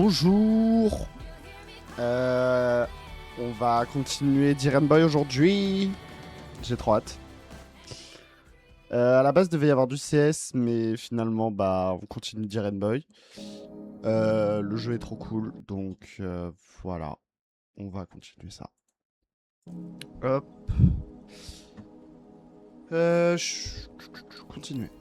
Bonjour. On va continuer d'Iron Boy aujourd'hui. J'ai trop hâte. À la base, devait y avoir du CS, mais finalement, bah, on continue d'Iron Boy. Le jeu est trop cool, donc voilà. On va continuer ça. Hop. Continuer.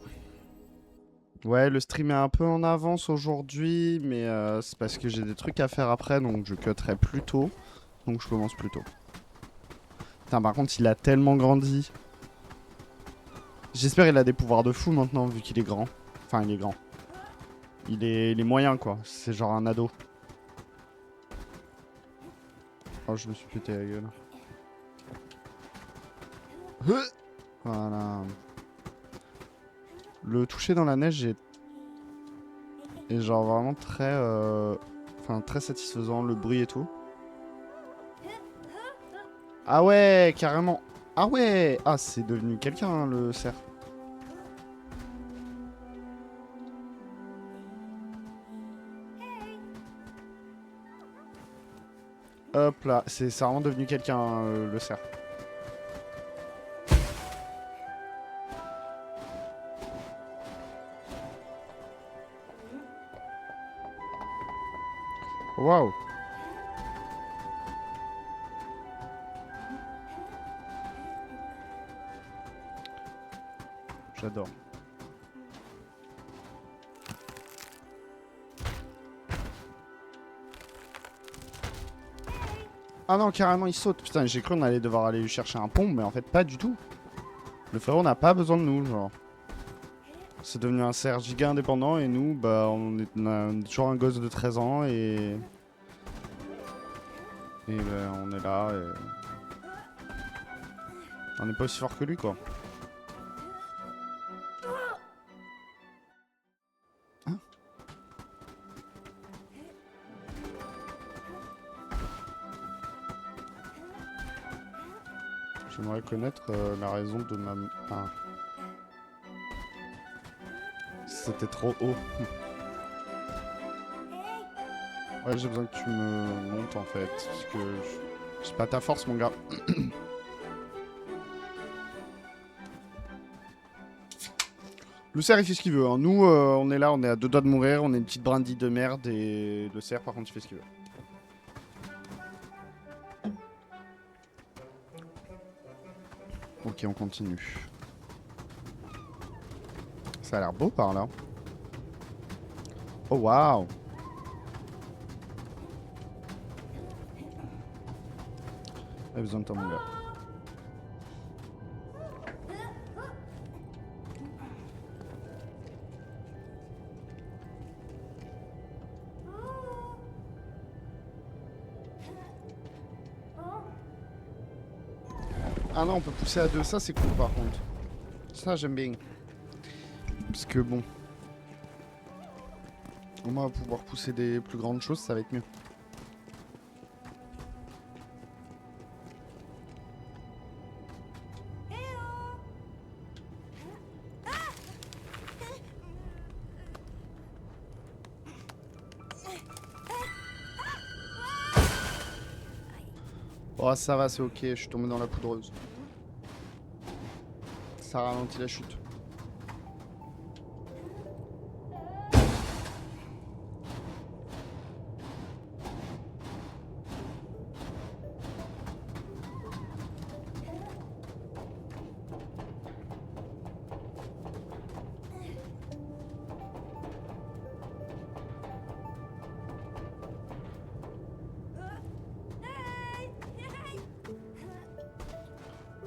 Ouais, le stream est un peu en avance aujourd'hui, mais c'est parce que j'ai des trucs à faire après, donc je cutterai plus tôt. Donc je commence plus tôt. Putain, par contre, il a tellement grandi. J'espère qu'il a des pouvoirs de fou maintenant, vu qu'il est grand. Enfin, il est grand. Il est moyen, quoi. C'est genre un ado. Oh, je me suis pété la gueule. Voilà. Le toucher dans la neige est genre vraiment très... Enfin, très satisfaisant, le bruit et tout. Ah ouais, carrément. Ah ouais. Ah, c'est devenu quelqu'un, hein, le cerf. Hop là, c'est vraiment devenu quelqu'un, hein, le cerf. Waouh. J'adore. Ah non, carrément, il saute. Putain, j'ai cru qu'on allait devoir aller lui chercher un pont, mais en fait, pas du tout. Le frérot n'a pas besoin de nous, genre. C'est devenu un cerf giga indépendant et nous, bah, on est toujours un gosse de 13 ans et... Et bah, on est là et... On n'est pas aussi fort que lui, quoi. Hein? J'aimerais connaître la raison de ma... Ah. C'était trop haut. Ouais, j'ai besoin que tu me montes, en fait. Parce que... C'est pas ta force, mon gars. Le cerf, il fait ce qu'il veut. Hein. Nous, on est là, on est à deux doigts de mourir. On est une petite brindille de merde. Et le cerf, par contre, il fait ce qu'il veut. Ok, on continue. Ça a l'air beau par là. Oh, waouh. J'ai besoin de toi, mon gars. Ah non, on peut pousser à deux. Ça, c'est cool, par contre. Ça, j'aime bien. Parce que, bon... Au moins, on va pouvoir pousser des plus grandes choses, ça va être mieux. Oh, ça va, c'est ok, je suis tombé dans la poudreuse. Ça ralentit la chute.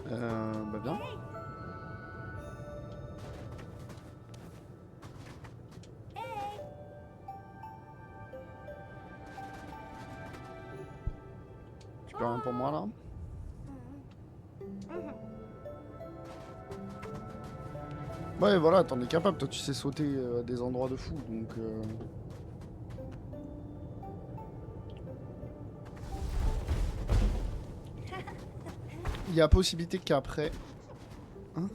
Bah bien. Tu peux rien pour moi, là? Ouais, voilà, t'en es capable. Toi, tu sais sauter à des endroits de fou, donc... Il y a possibilité qu'après... Hein?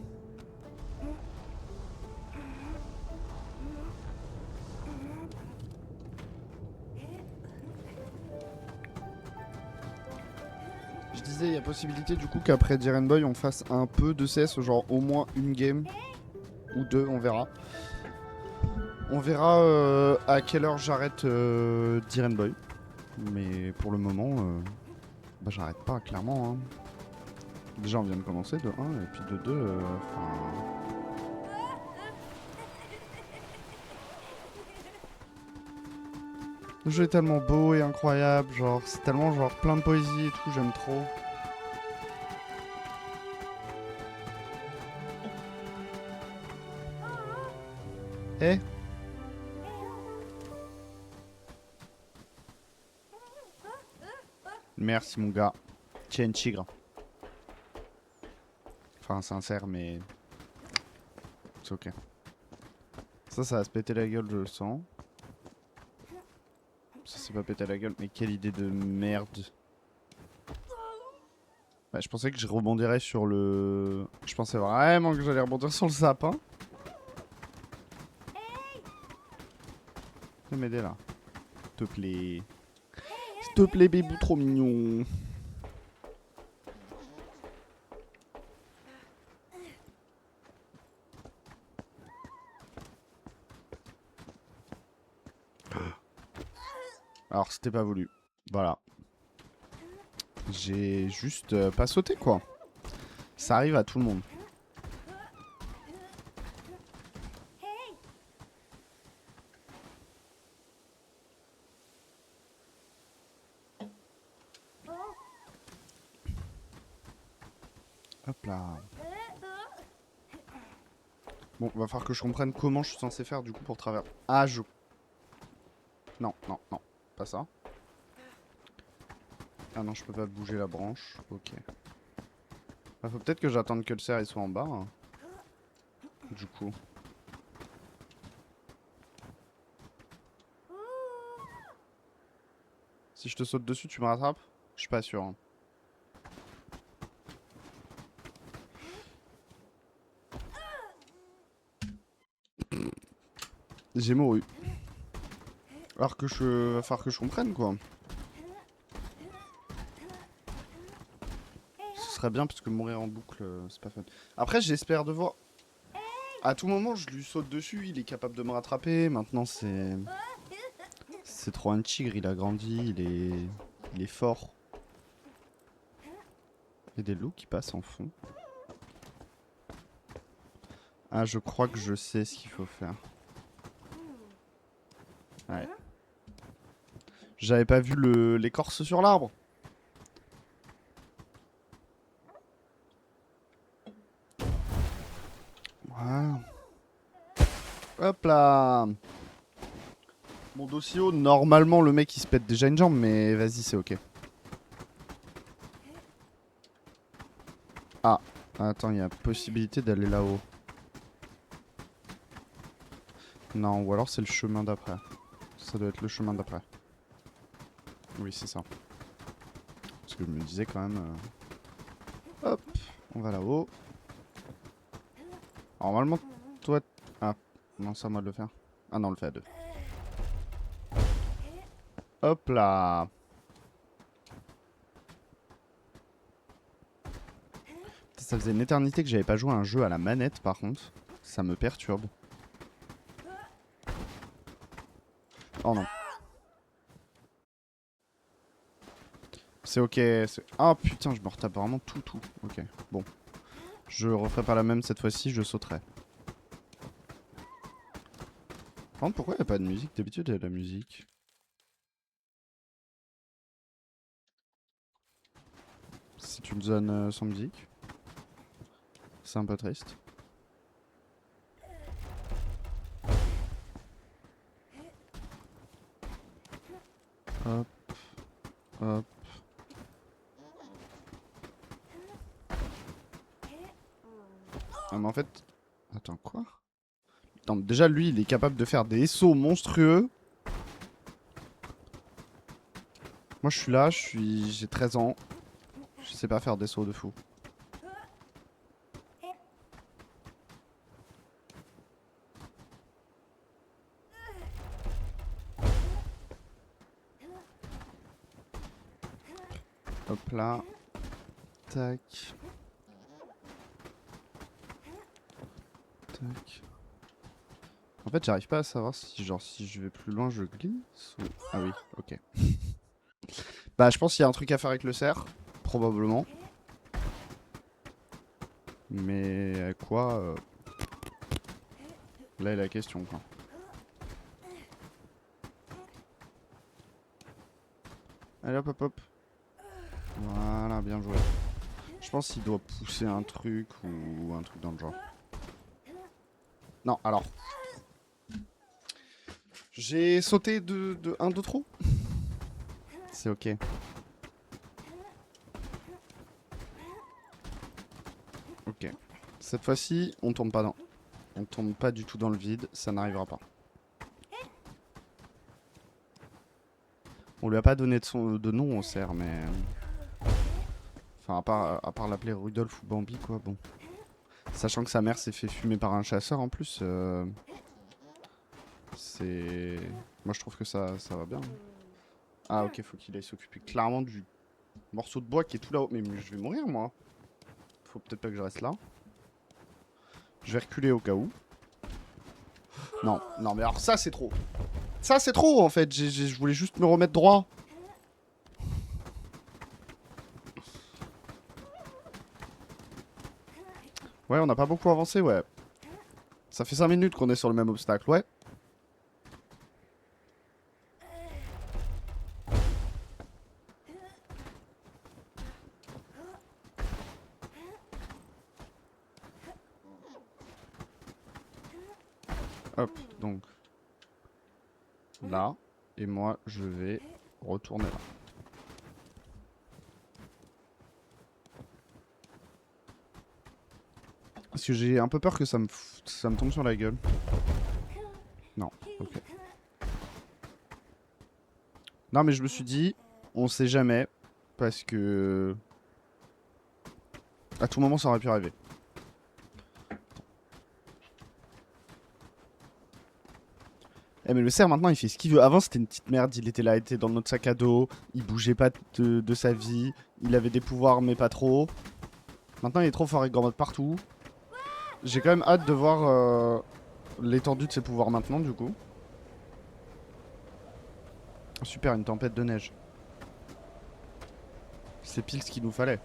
je disais, il y a possibilité du coup qu'après Diren Boy, on fasse un peu de CS, genre au moins une game ou deux, on verra. On verra à quelle heure j'arrête Diren Boy. Mais pour le moment, bah, j'arrête pas, clairement. Hein. Déjà, on vient de commencer de 1, et puis de 2, le jeu est tellement beau et incroyable, genre, c'est tellement genre plein de poésie et tout, j'aime trop. Eh? Merci mon gars. Tiens, une tigre. Enfin, sincère, mais c'est ok. Ça va se péter la gueule, je le sens. Ça s'est pas pété la gueule, mais quelle idée de merde. Ouais, je pensais que je rebondirais sur le... Je pensais vraiment que j'allais rebondir sur le sapin. Viens m'aider là. S'il te plaît. S'il te plaît, bébou, trop mignon. Alors, c'était pas voulu. Voilà. J'ai juste pas sauté, quoi. Ça arrive à tout le monde. Hop là. Bon, va falloir que je comprenne comment je suis censé faire du coup pour travers. Ah, je... Non, non, non. Pas ça. Ah non, je peux pas bouger la branche. Ok. Bah, faut peut-être que j'attende que le cerf il soit en bas. Hein. Du coup. Si je te saute dessus, tu me rattrapes? Je suis pas sûr. Hein. J'ai mouru. Alors que je... Va falloir que je comprenne quoi. Ce serait bien parce que mourir en boucle, c'est pas fun. Après, j'espère de voir... À tout moment, je lui saute dessus, il est capable de me rattraper. Maintenant, c'est... C'est trop un tigre, il a grandi, il est fort. Il y a des loups qui passent en fond. Ah, je crois que je sais ce qu'il faut faire. Ouais. J'avais pas vu l'écorce sur l'arbre. Voilà. Hop là. Mon dossier, normalement le mec il se pète déjà une jambe, mais vas-y, c'est ok. Ah, attends, il y a possibilité d'aller là-haut. Non, ou alors c'est le chemin d'après. Ça doit être le chemin d'après. Oui, c'est ça. Parce que je me disais quand même... Hop, on va là-haut. Normalement, toi... Ah, non, c'est à moi de le faire. Ah non, on le fait à deux. Hop là. Ça faisait une éternité que j'avais pas joué à un jeu à la manette, par contre. Ça me perturbe. Oh non. C'est ok. Ah putain, je me retape vraiment tout. Ok, bon. Je referai pas la même cette fois-ci, je sauterai. Par contre, pourquoi y a pas de musique? D'habitude, il y a de la musique. C'est une zone sans musique. C'est un peu triste. Hop. Hop. Ah mais en fait... Attends, quoi? Attends, déjà lui, il est capable de faire des sauts monstrueux. Moi je suis là, j'ai 13 ans. Je sais pas faire des sauts de fou. Hop là. Tac. Tac. En fait, j'arrive pas à savoir si, genre, si je vais plus loin, je glisse ou... Ah oui, ok. Bah, je pense qu'il y a un truc à faire avec le cerf, probablement. Mais quoi là est la question, quoi. Allez hop hop hop. Voilà, bien joué. Je pense qu'il doit pousser un truc ou un truc dans le genre. Non, alors. J'ai sauté de un de trop. C'est ok. Ok. Cette fois-ci, on tombe pas dans... On tombe pas du tout dans le vide, ça n'arrivera pas. On lui a pas donné de nom au cerf, mais... Enfin, à part l'appeler Rudolph ou Bambi, quoi, bon. Sachant que sa mère s'est fait fumer par un chasseur, en plus, c'est... Moi, je trouve que ça va bien. Ah, ok, faut qu'il aille s'occuper clairement du morceau de bois qui est tout là-haut. Mais je vais mourir, moi. Faut peut-être pas que je reste là. Je vais reculer au cas où. Non, non, mais alors ça, c'est trop. Ça, c'est trop, en fait. Je voulais juste me remettre droit. Ouais, on n'a pas beaucoup avancé, ouais. Ça fait 5 minutes qu'on est sur le même obstacle, ouais. Hop, donc. Là. Et moi, je vais retourner là. Parce que j'ai un peu peur que ça me tombe sur la gueule. Non, ok. Non, mais je me suis dit, on sait jamais. Parce que... À tout moment, ça aurait pu arriver. Eh mais le cerf maintenant il fait ce qu'il veut. Avant c'était une petite merde, il était là, il était dans notre sac à dos, il bougeait pas de sa vie, il avait des pouvoirs mais pas trop. Maintenant il est trop fort, il gambade partout. J'ai quand même hâte de voir l'étendue de ses pouvoirs maintenant du coup. Super, une tempête de neige. C'est pile ce qu'il nous fallait,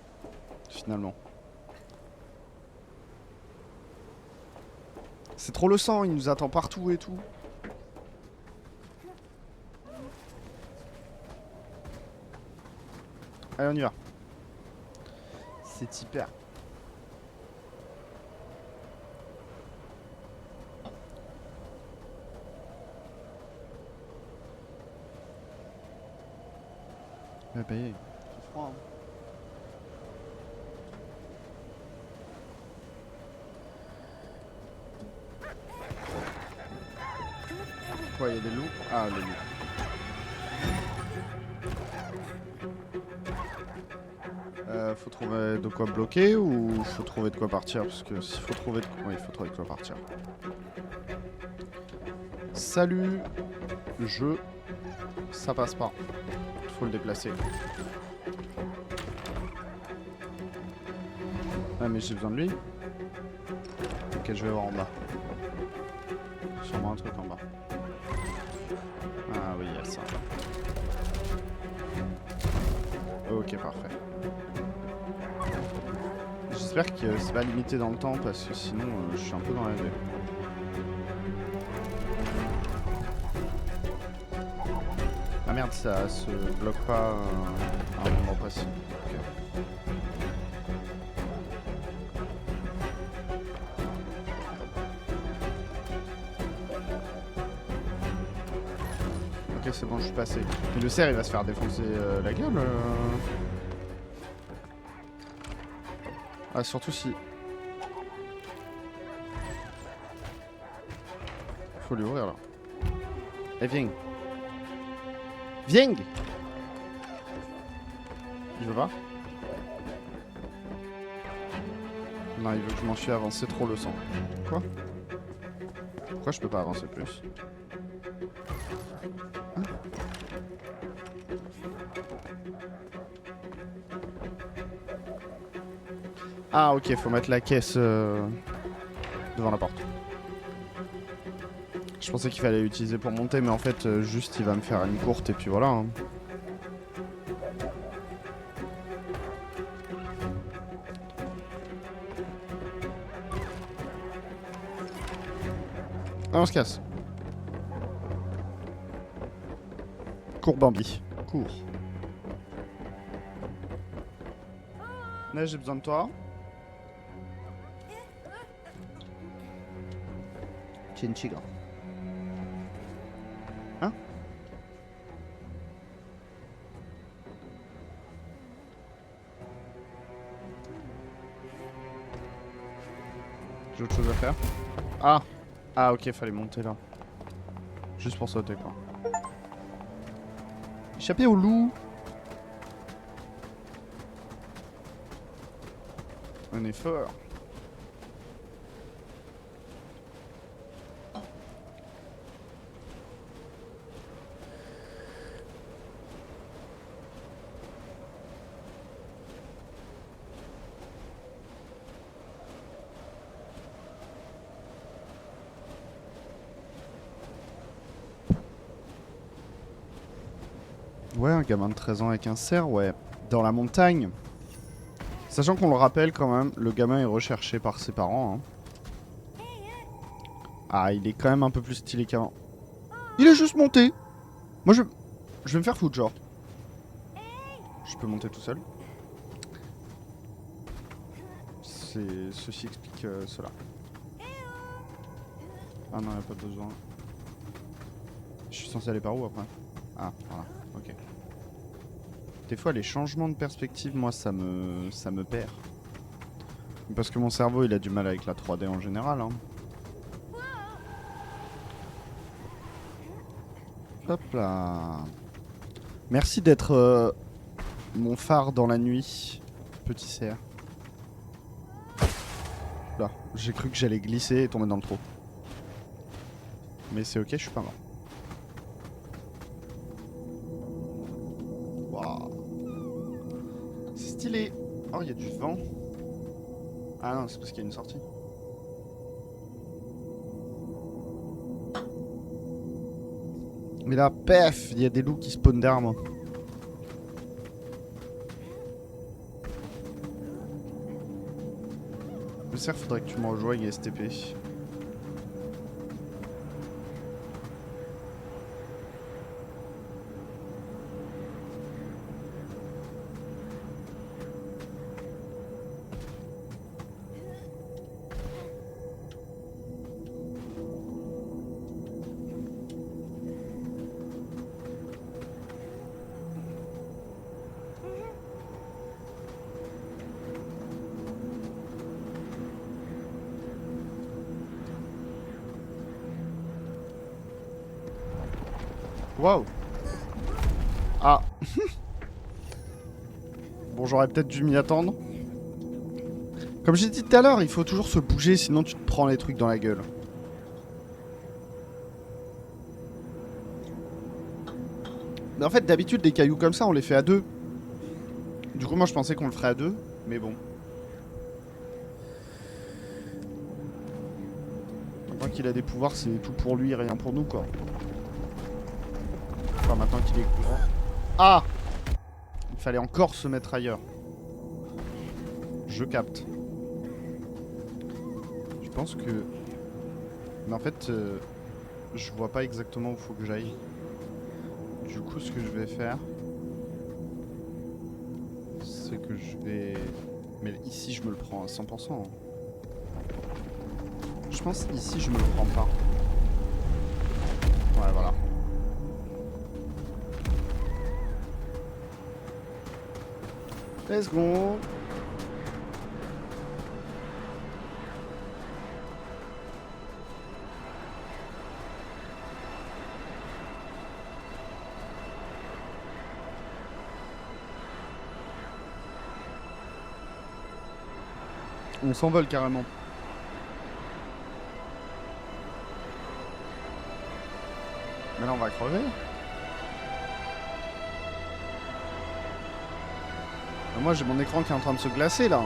finalement. C'est trop le sang, il nous attend partout et tout. Allez, on y va. C'est hyper. Ouais, bah, il fait froid, hein. Quoi, il y a des loups? Ah, les loups. Faut trouver de quoi bloquer ou faut trouver de quoi partir? Parce que s'il faut trouver de quoi... Oui, il faut trouver de quoi partir. Salut, jeu. Ça passe pas. Faut le déplacer. Ah mais j'ai besoin de lui. Ok, je vais voir en bas. Sûrement un truc en bas. Ah oui, il y a ça. Ok, parfait. J'espère que c'est pas limité dans le temps parce que sinon je suis un peu dans la V. Ah merde, ça se bloque pas à un moment précis. Ok. Ok, c'est bon, je suis passé. Mais le cerf il va se faire défoncer la gueule. Ah, surtout si. Faut lui ouvrir là. Eh, viens. Viens! Il veut pas? Non, il veut que je m'en suis avancé trop le sang. Quoi? Pourquoi je peux pas avancer plus? Hein? Ah ok, faut mettre la caisse devant la porte. Je pensais qu'il fallait l'utiliser pour monter, mais en fait, juste il va me faire une courte et puis voilà. Hein. Ah, on se casse. Cours Bambi. Cours. Là, j'ai besoin de toi. Chinchiga. Hein? J'ai autre chose à faire. Ah! Ah ok, fallait monter là. Juste pour sauter quoi. Échapper au loup! Un effort. Ouais, un gamin de 13 ans avec un cerf, ouais. Dans la montagne. Sachant qu'on le rappelle quand même, le gamin est recherché par ses parents. Hein. Ah, il est quand même un peu plus stylé qu'avant. Il est juste monté. Moi, je vais me faire foutre, genre. Je peux monter tout seul. Ceci explique cela. Ah non, y a pas besoin. Je suis censé aller par où après? Ah, voilà, ok. Des fois, les changements de perspective, moi, ça me perd. Parce que mon cerveau, il a du mal avec la 3D en général. Hein. Hop là. Merci d'être mon phare dans la nuit, petit cerf. Là, j'ai cru que j'allais glisser et tomber dans le trou. Mais c'est ok, je suis pas mort. Waouh. C'est stylé. Oh, il y a du vent. Ah non, c'est parce qu'il y a une sortie. Mais là, pef, il y a des loups qui spawnent derrière moi. Le cerf, faudrait que tu me rejoignes STP. Waouh. Ah. Bon, j'aurais peut-être dû m'y attendre. Comme j'ai dit tout à l'heure, il faut toujours se bouger, sinon tu te prends les trucs dans la gueule. Mais en fait, d'habitude, des cailloux comme ça, on les fait à deux. Du coup, moi, je pensais qu'on le ferait à deux, mais bon. Maintenant qu'il a des pouvoirs, c'est tout pour lui, rien pour nous, quoi. Enfin, maintenant qu'il est grand. Ah! Il fallait encore se mettre ailleurs. Je capte. Je pense que... Mais en fait, je vois pas exactement où faut que j'aille. Du coup, ce que je vais faire... C'est que je vais... Mais ici, je me le prends à 100%. Hein. Je pense ici, je me le prends pas. Ouais, voilà. Let's go. On s'envole carrément. Mais là, on va crever. Moi, j'ai mon écran qui est en train de se glacer, là.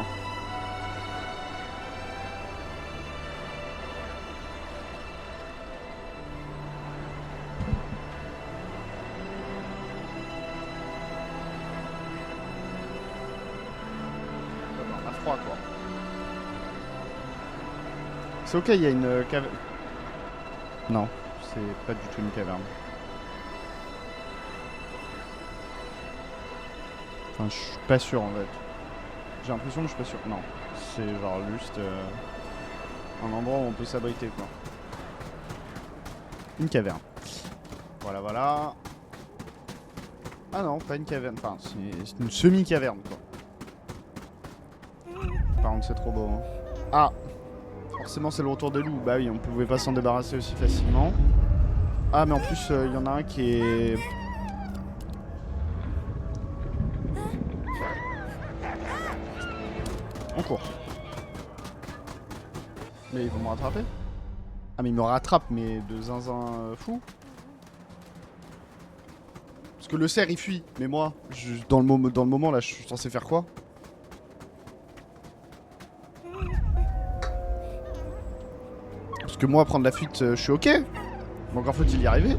froid, quoi. C'est ok, il y a une caverne. Non, c'est pas du tout une caverne. Enfin, je suis pas sûr en fait. J'ai l'impression que je suis pas sûr. Non, c'est genre juste un endroit où on peut s'abriter, quoi. Une caverne. Voilà, voilà. Ah non, pas une caverne. Enfin, c'est une semi-caverne, quoi. Par contre, c'est trop beau. Hein. Ah! Forcément, c'est le retour des loups. Bah oui, on pouvait pas s'en débarrasser aussi facilement. Ah, mais en plus, il y en a un qui est... en cours. Mais ils vont me rattraper? Ah, mais ils me rattrapent, mais de zinzin fou. Parce que le cerf, il fuit. Mais moi, dans le moment, là, je suis censé faire quoi? Parce que moi, prendre la fuite, je suis ok. Mais encore faut-il y arriver.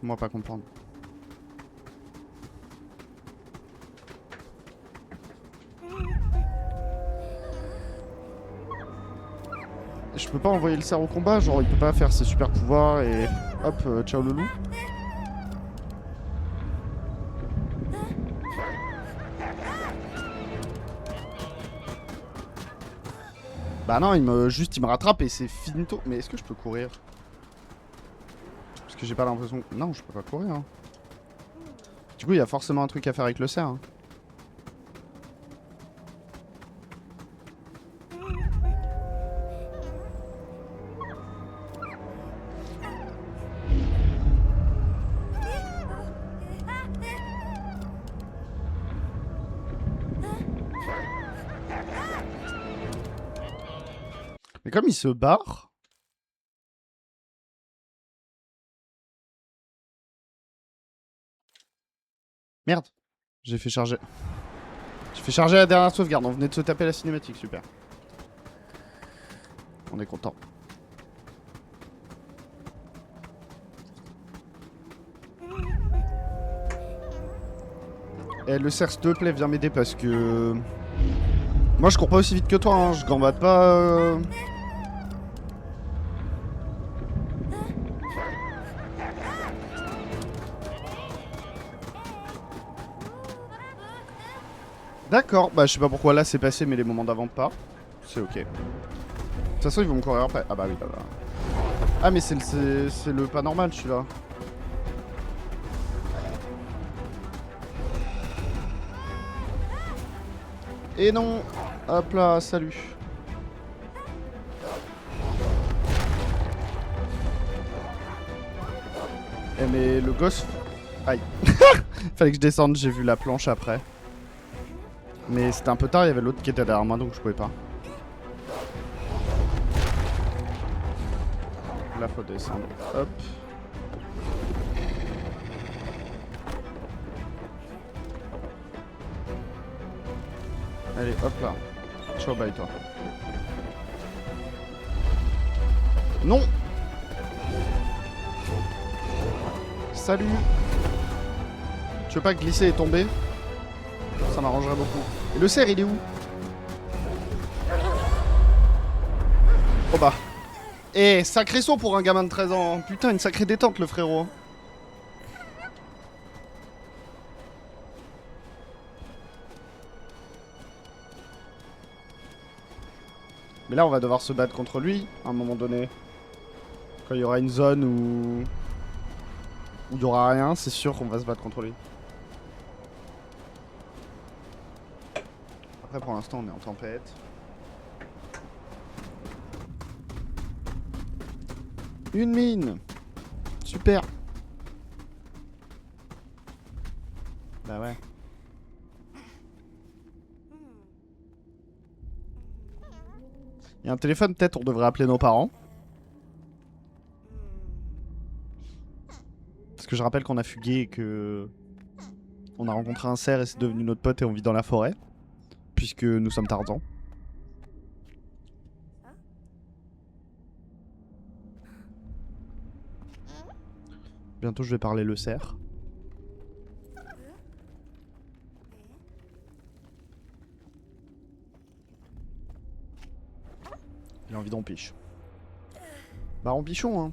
Moi, pas comprendre. Je peux pas envoyer le cerf au combat, genre il peut pas faire ses super pouvoirs et hop, ciao le loup. Bah non, il me rattrape et c'est finito. Mais est-ce que je peux courir? Parce que j'ai pas l'impression... Non, je peux pas courir. Hein. Du coup, il y a forcément un truc à faire avec le cerf. Hein. Mais comme il se barre... Merde. J'ai fait charger. J'ai fait charger la dernière sauvegarde. On venait de se taper la cinématique, super. On est content. Eh, le cerf, s'il te plaît, viens m'aider parce que... Moi, je cours pas aussi vite que toi, hein. Je gambade pas... D'accord, bah je sais pas pourquoi là c'est passé, mais les moments d'avant pas. C'est ok. De toute façon, ils vont me courir après. Ah bah oui, là, là. Ah, mais c'est le pas normal, celui-là. Et non. Hop là, salut. Eh mais le gosse... Aïe. Fallait que je descende, j'ai vu la planche après. Mais c'était un peu tard, il y avait l'autre qui était derrière moi, donc je pouvais pas. Là, faut descendre. Hop. Allez, hop là. Ciao, bye toi. Non. Salut. Tu veux pas glisser et tomber? Ça m'arrangerait beaucoup. Et le cerf, il est où? Oh bah. Eh, sacré saut pour un gamin de 13 ans. Putain, une sacrée détente, le frérot. Mais là, on va devoir se battre contre lui, à un moment donné. Quand il y aura une zone où il n'y aura rien, c'est sûr qu'on va se battre contre lui. Après, pour l'instant, on est en tempête. Une mine. Super. Bah ouais. Il y a un téléphone, peut-être on devrait appeler nos parents. Parce que je rappelle qu'on a fugué et que... On a rencontré un cerf et c'est devenu notre pote et on vit dans la forêt. Puisque nous sommes Tarzan. Bientôt je vais parler le cerf. Il a envie d'empiche. Bah empichons hein.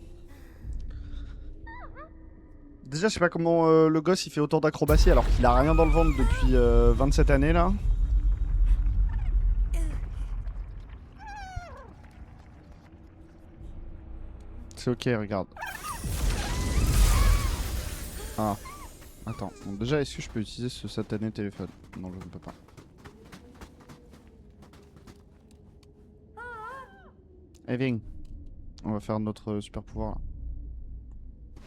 Déjà je sais pas comment le gosse il fait autant d'acrobatie alors qu'il a rien dans le ventre depuis 27 années là. C'est ok, regarde. Ah. Attends. Bon, déjà, est-ce que je peux utiliser ce satané téléphone? Non, je ne peux pas. Eh, viens. On va faire notre super pouvoir là.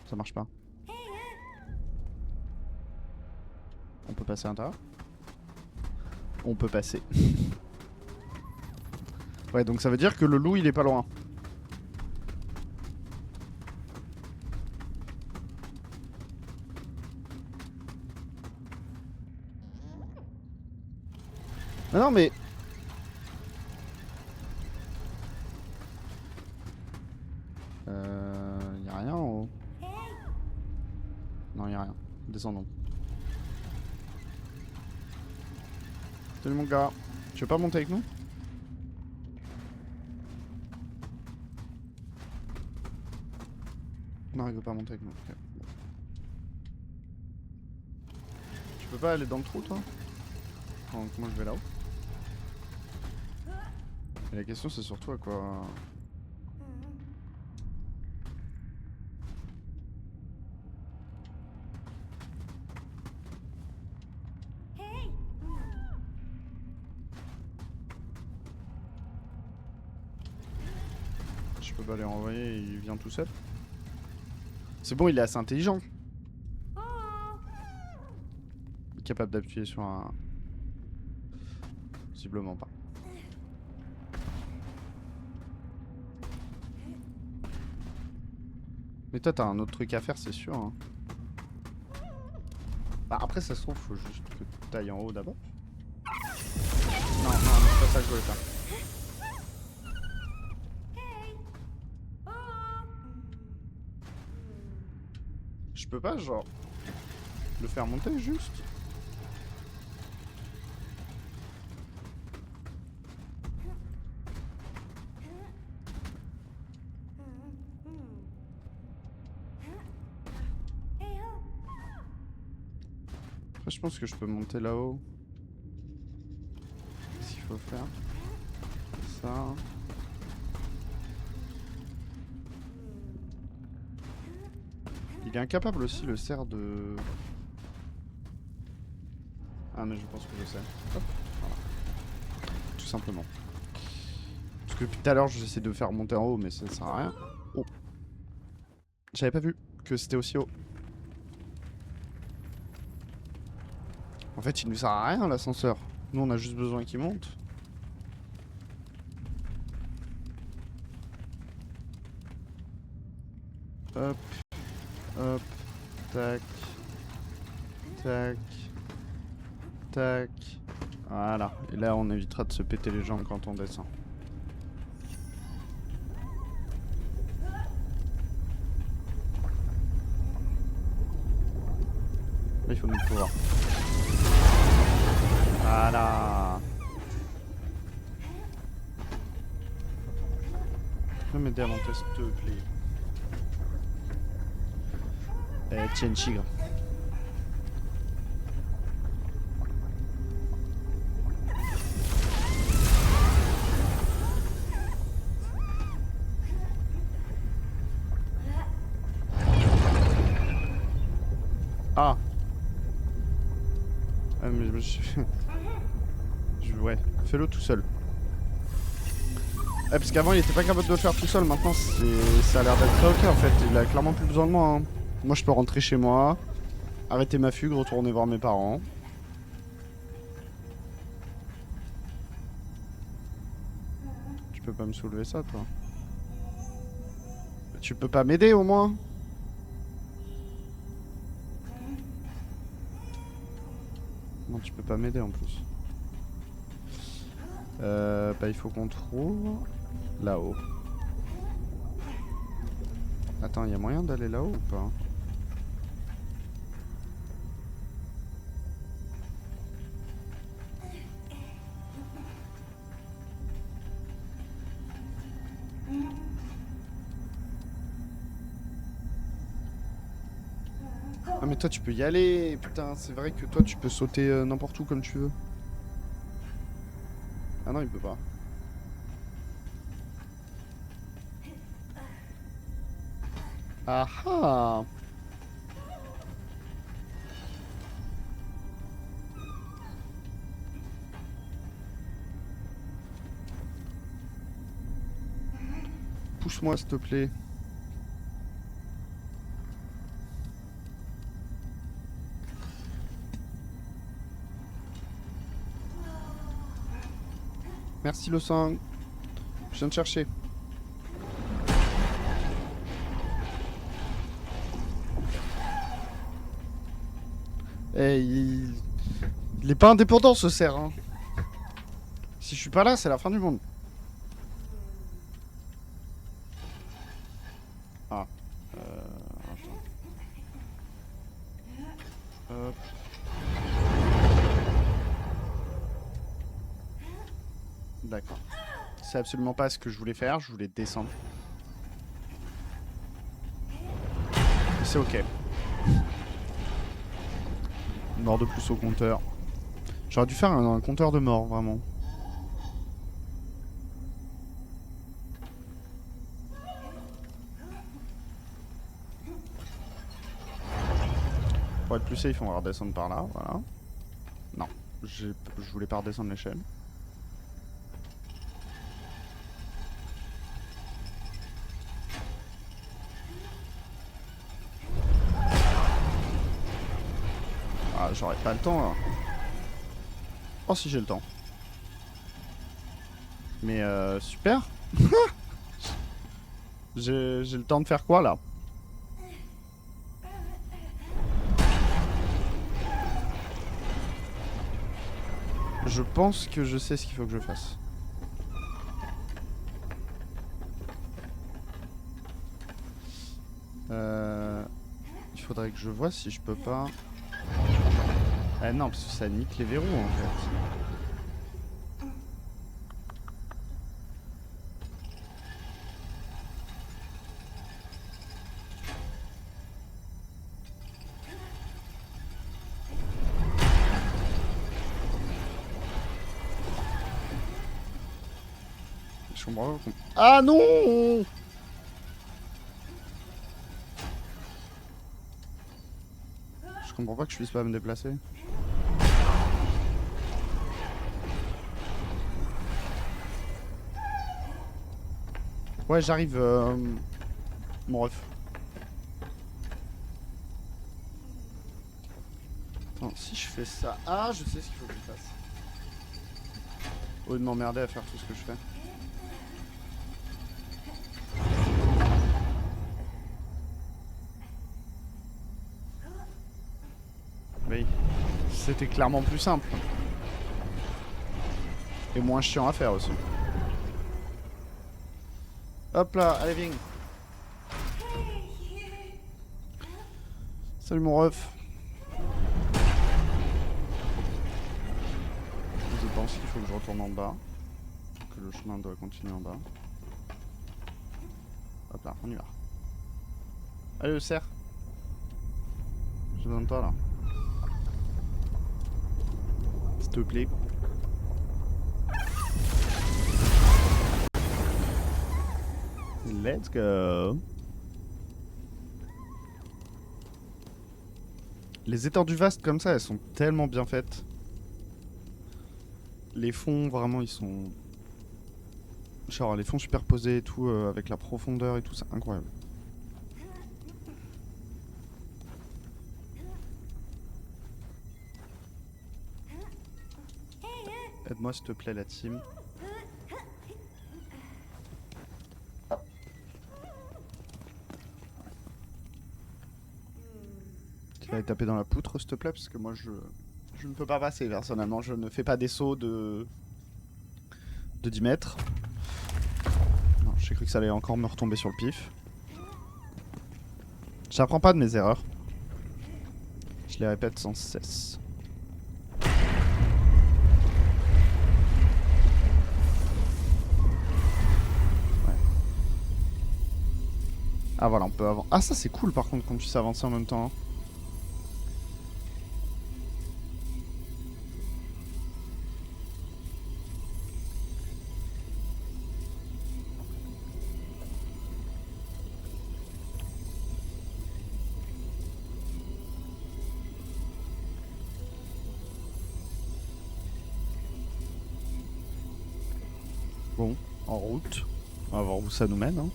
Ça marche pas. On peut passer à l'intérieur? On peut passer. Ouais, donc ça veut dire que le loup il est pas loin. Ah non mais... Y'a rien en haut. Non, y'a rien. Descendons. Salut mon gars. Tu veux pas monter avec nous? Non, il veut pas monter avec nous. Okay. Tu peux pas aller dans le trou toi? Comment je vais là-haut? Et la question c'est surtout à quoi... Je peux pas les renvoyer, il vient tout seul. C'est bon, il est assez intelligent. Il est capable d'appuyer sur un... Visiblement pas. Mais toi t'as un autre truc à faire c'est sûr hein. Bah après ça se trouve faut juste que tu ailles en haut d'abord. Non, c'est pas ça que je voulais faire. Je peux pas genre le faire monter juste. Après je pense que je peux monter là-haut. Qu'est-ce qu'il faut faire? Ça. Il est incapable aussi le cerf de... Ah mais je pense que je sais. Hop, voilà. Tout simplement. Parce que depuis tout à l'heure j'essaie de faire monter en haut mais ça sert à rien. Oh. J'avais pas vu que c'était aussi haut. En fait il nous sert à rien l'ascenseur. Nous on a juste besoin qu'il monte. Hop. Hop. Tac. Tac. Tac. Voilà. Et là on évitera de se péter les jambes quand on descend. Là, il faut nous pouvoir. Voilà. Tu peux m'aider à monter s'il te plaît. Tiens, tigre. Ah. Mais je me suis... Ouais, fais-le tout seul. Parce qu'avant il était pas capable de le faire tout seul, maintenant ça a l'air d'être très ok en fait. Il a clairement plus besoin de moi. Hein. Moi je peux rentrer chez moi, arrêter ma fugue, retourner voir mes parents. Tu peux pas me soulever ça toi? Tu peux pas m'aider au moins? Non, tu peux pas m'aider en plus. Bah il faut qu'on trouve là-haut. Attends, il y a moyen d'aller là-haut ou pas? Ah mais toi tu peux y aller, putain, c'est vrai que toi tu peux sauter n'importe où comme tu veux. Ah non, il peut pas. Ah ah! Pousse-moi s'il te plaît. Merci le sang. Je viens de chercher. Eh, il est pas indépendant ce cerf. Hein. Si je suis pas là, c'est la fin du monde. Ah. Attends. Hop. D'accord. C'est absolument pas ce que je voulais faire. Je voulais descendre. C'est ok. Une mort de plus au compteur. J'aurais dû faire un compteur de mort, vraiment. Pour être plus safe, on va redescendre par là, voilà. Non, je voulais pas redescendre l'échelle. Ah, j'aurais pas le temps là. Oh si j'ai le temps. Mais super. J'ai le temps de faire quoi là? Je pense que je sais ce qu'il faut que je fasse. Il faudrait que je vois si je peux pas... Ah non, parce que ça nique les verrous en fait. Je comprends pas. Ah non! Je comprends pas que je puisse pas me déplacer. Ouais, j'arrive, mon ref. Attends, si je fais ça... Ah, je sais ce qu'il faut que je fasse. Au lieu de m'emmerder à faire tout ce que je fais. Oui. C'était clairement plus simple. Et moins chiant à faire aussi. Hop là, allez viens. Salut mon ref. Je pense qu'il faut que je retourne en bas. Que le chemin doit continuer en bas. Hop là, on y va. Allez le cerf. J'ai besoin de toi là. S'il te plaît. Let's go. Les étendues vastes comme ça, elles sont tellement bien faites. Les fonds, vraiment, ils sont... Genre, les fonds superposés et tout, avec la profondeur et tout, c'est incroyable. Aide-moi s'il te plaît la team. Tu vas aller taper dans la poutre s'il te plaît parce que moi je Je ne peux pas passer personnellement, je ne fais pas des sauts de 10 mètres. Non, j'ai cru que ça allait encore me retomber sur le pif. J'apprends pas de mes erreurs. Je les répète sans cesse. Ouais. Ah voilà, on peut avancer. Ah ça c'est cool par contre qu'on puisse avancer en même temps. Hein. Bon, en route. On va voir où ça nous mène. Hein.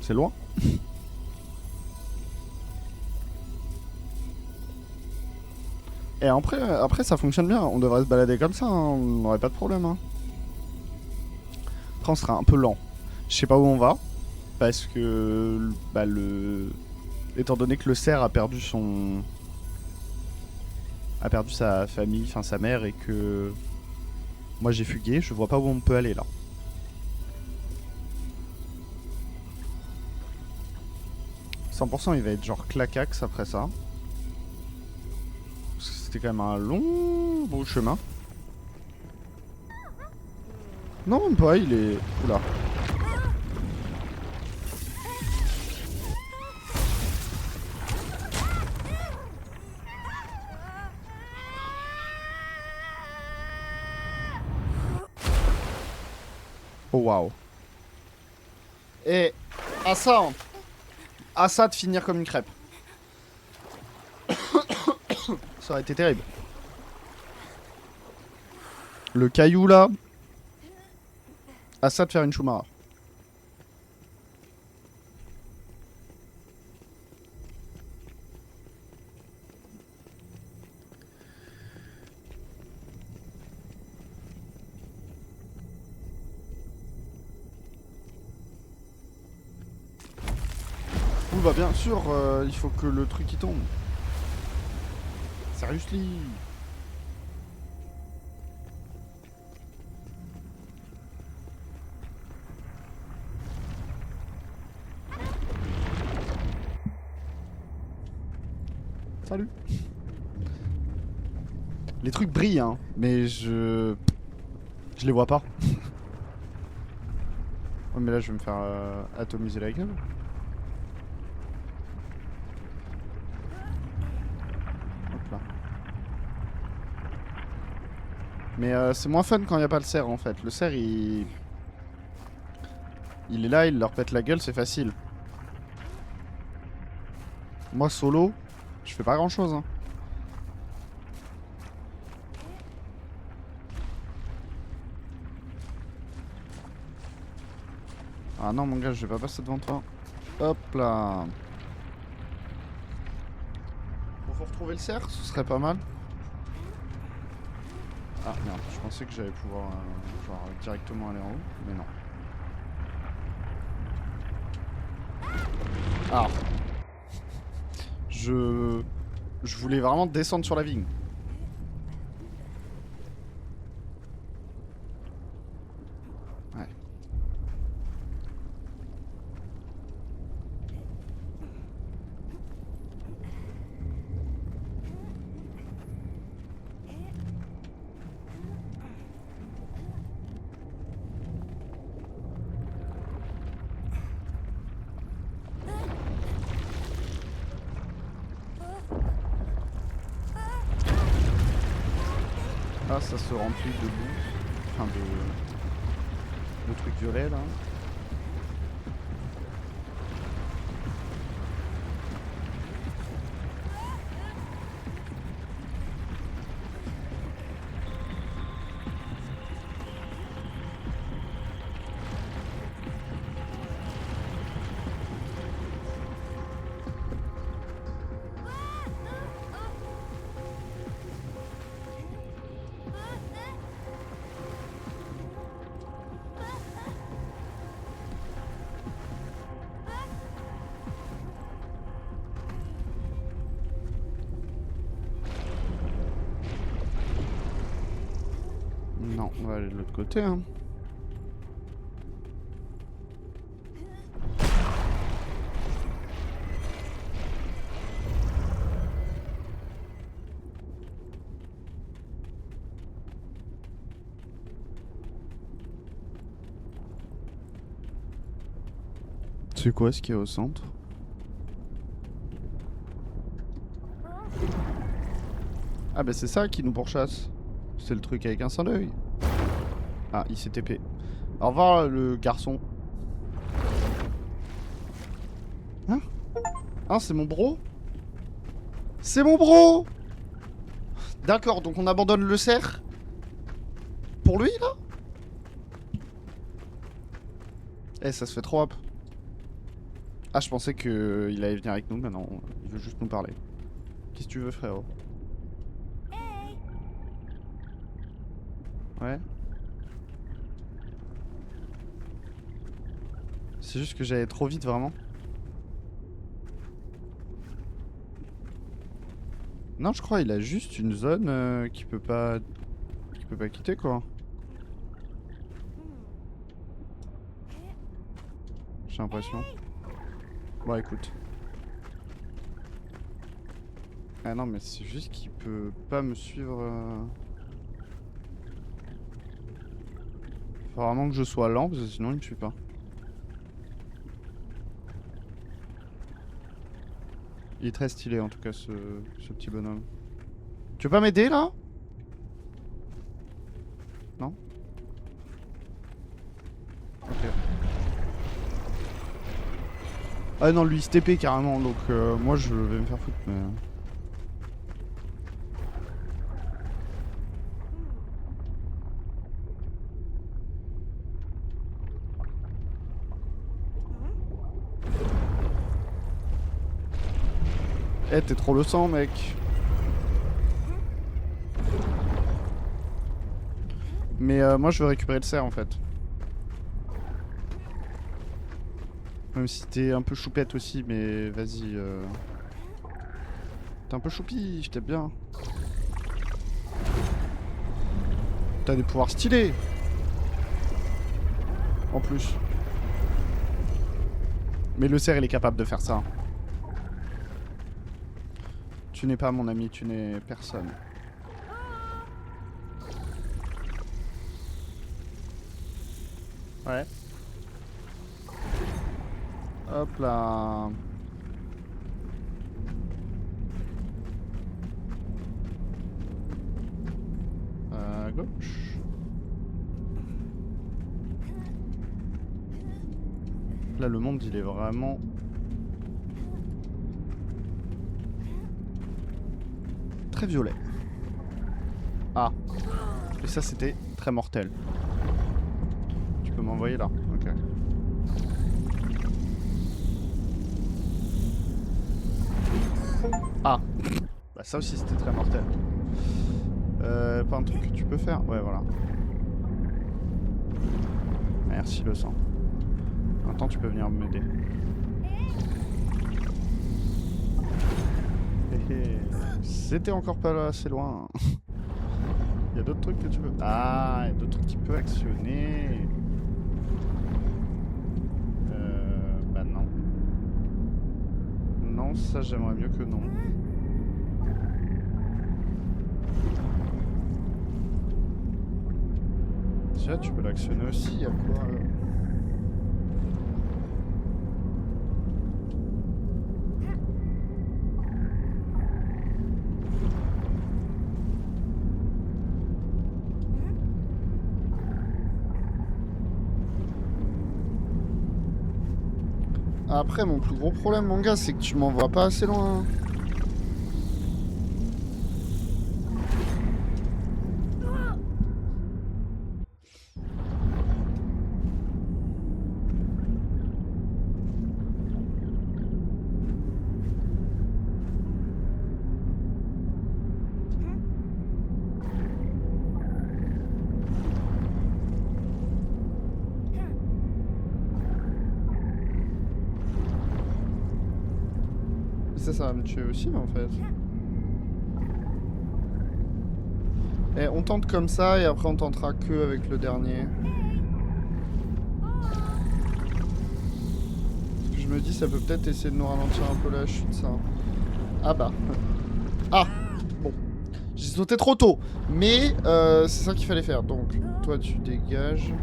C'est loin. Et après, ça fonctionne bien. On devrait se balader comme ça. Hein. On n'aurait pas de problème. Hein. Après, on sera un peu lent. Je sais pas où on va. Parce que... Bah, étant donné que le cerf a perdu son... A perdu sa famille, enfin sa mère, et que... Moi j'ai fugué, je vois pas où on peut aller là. « 100% il va être genre clacax après ça. Parce que c'était quand même un long bout de chemin. Non même pas, il est... Oula. Oh waouh. Et à ça, hein. À ça de finir comme une crêpe. Ça aurait été terrible. Le caillou là. À ça de faire une Schumacher. Oui bah bien sûr, il faut que le truc y tombe. Seriously. Salut. Les trucs brillent hein, mais je les vois pas. Oh mais là je vais me faire atomiser la gueule. Hop là. Mais c'est moins fun quand il n'y a pas le cerf en fait. Le cerf il est là, il leur pète la gueule, c'est facile. Moi solo, je fais pas grand chose hein. Ah non mon gars, je vais pas passer devant toi. Hop là. Bon, faut retrouver le cerf, ce serait pas mal. Ah merde, je pensais que j'allais pouvoir genre directement aller en haut, mais non. Ah. Je voulais vraiment descendre sur la vigne. Ouais. Ah, ça se remplit de boue. Enfin, de trucs violets là. Non, on va aller de l'autre côté. Hein. C'est quoi ce qui est au centre? Ah bah c'est ça qui nous pourchasse. C'est le truc avec un seul œil. Ah, il s'est TP. Au revoir le garçon. Hein? Ah, c'est mon bro? C'est mon bro! D'accord, donc on abandonne le cerf? Pour lui là? Eh, ça se fait trop hop. Ah, je pensais qu'il allait venir avec nous, mais non, il veut juste nous parler. Qu'est-ce que tu veux, frérot? Ouais. C'est juste que j'allais trop vite, vraiment. Non, je crois il a juste une zone qu'il peut pas quitter, quoi. J'ai l'impression. Bon, écoute. Ah non, mais c'est juste qu'il peut pas me suivre. Faut vraiment que je sois lent, parce que sinon il me suit pas. Il est très stylé en tout cas, ce petit bonhomme. Tu veux pas m'aider là? Non? Ok. Ah non, lui il se TP carrément, donc moi je vais me faire foutre, mais... Eh, t'es trop le sang, mec. Mais moi je veux récupérer le cerf en fait. Même si t'es un peu choupette aussi, mais vas-y. T'es un peu choupi, je t'aime bien. T'as des pouvoirs stylés. En plus. Mais le cerf il est capable de faire ça. Tu n'es pas mon ami, tu n'es personne. Ouais. Hop là. À gauche. Là le monde il est vraiment... très violet. Ah. Et ça c'était très mortel. Tu peux m'envoyer là. Ok. Ah. Bah ça aussi c'était très mortel. Pas un truc que tu peux faire? Ouais voilà. Merci le sang. Maintenant tu peux venir m'aider. C'était encore pas là, assez loin. Il y a d'autres trucs que tu veux. Ah, il y a d'autres trucs que tu peux actionner. Bah non. Non, ça j'aimerais mieux que non. Tiens, tu peux l'actionner aussi, il y a quoi Après, mon plus gros problème, mon gars, c'est que tu m'envoies pas assez loin. Ça va me tuer aussi, en fait. Et on tente comme ça et après on tentera que avec le dernier. Parce que je me dis ça peut peut-être essayer de nous ralentir un peu la chute ça. Ah bah. Ah bon. J'ai sauté trop tôt. Mais c'est ça qu'il fallait faire. Donc toi tu dégages.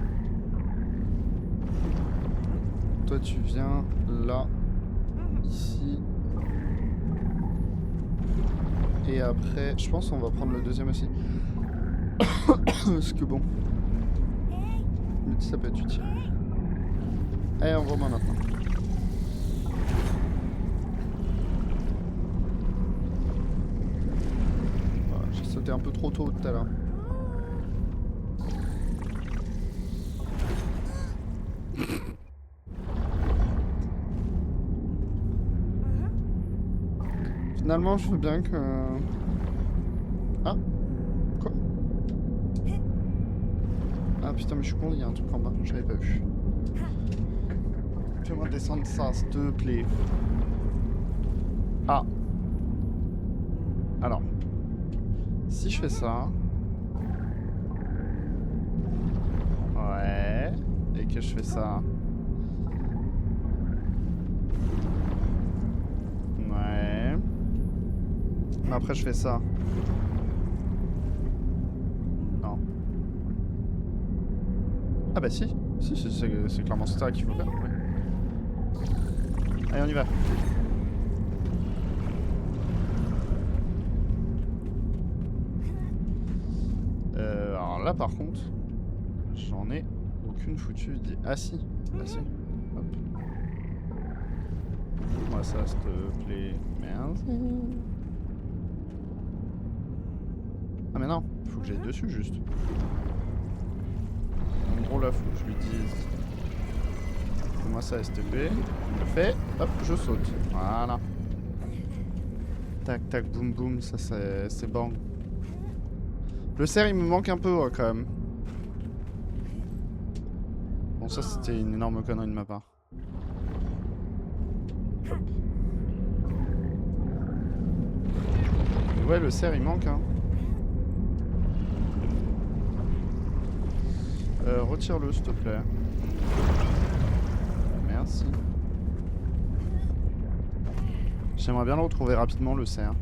Toi tu viens là. Ici. Et après, je pense qu'on va prendre le deuxième aussi. Parce que bon. Je me dis ça peut être utile. Allez, envoie-moi maintenant. Voilà, j'ai sauté un peu trop tôt tout à l'heure. Finalement, je veux bien que... Ah. Quoi? Ah putain, mais je suis con, il y a un truc en bas, j'avais pas vu. Fais-moi descendre ça, s'il te plaît. Ah. Alors. Si je fais ça... Ouais. Et que je fais ça... Ouais. Mais après je fais ça. Non. Ah bah si. Si, c'est clairement ça qu'il faut faire. Ouais. Allez, on y va. Alors là par contre, j'en ai aucune foutue idée. Ah si. Ah si. Hop. Moi ça s'il te plaît. Merci. Ah mais non, faut que j'aille dessus juste. En gros là faut que je lui dise. Fais-moi ça STP. Il le fait. Hop, je saute. Voilà. Tac tac boum boum, ça c'est bon. Le cerf il me manque un peu ouais, quand même. Bon ça c'était une énorme connerie de ma part. Hop. Ouais le cerf il manque hein. Retire-le s'il te plaît. Merci. J'aimerais bien le retrouver rapidement le cerf.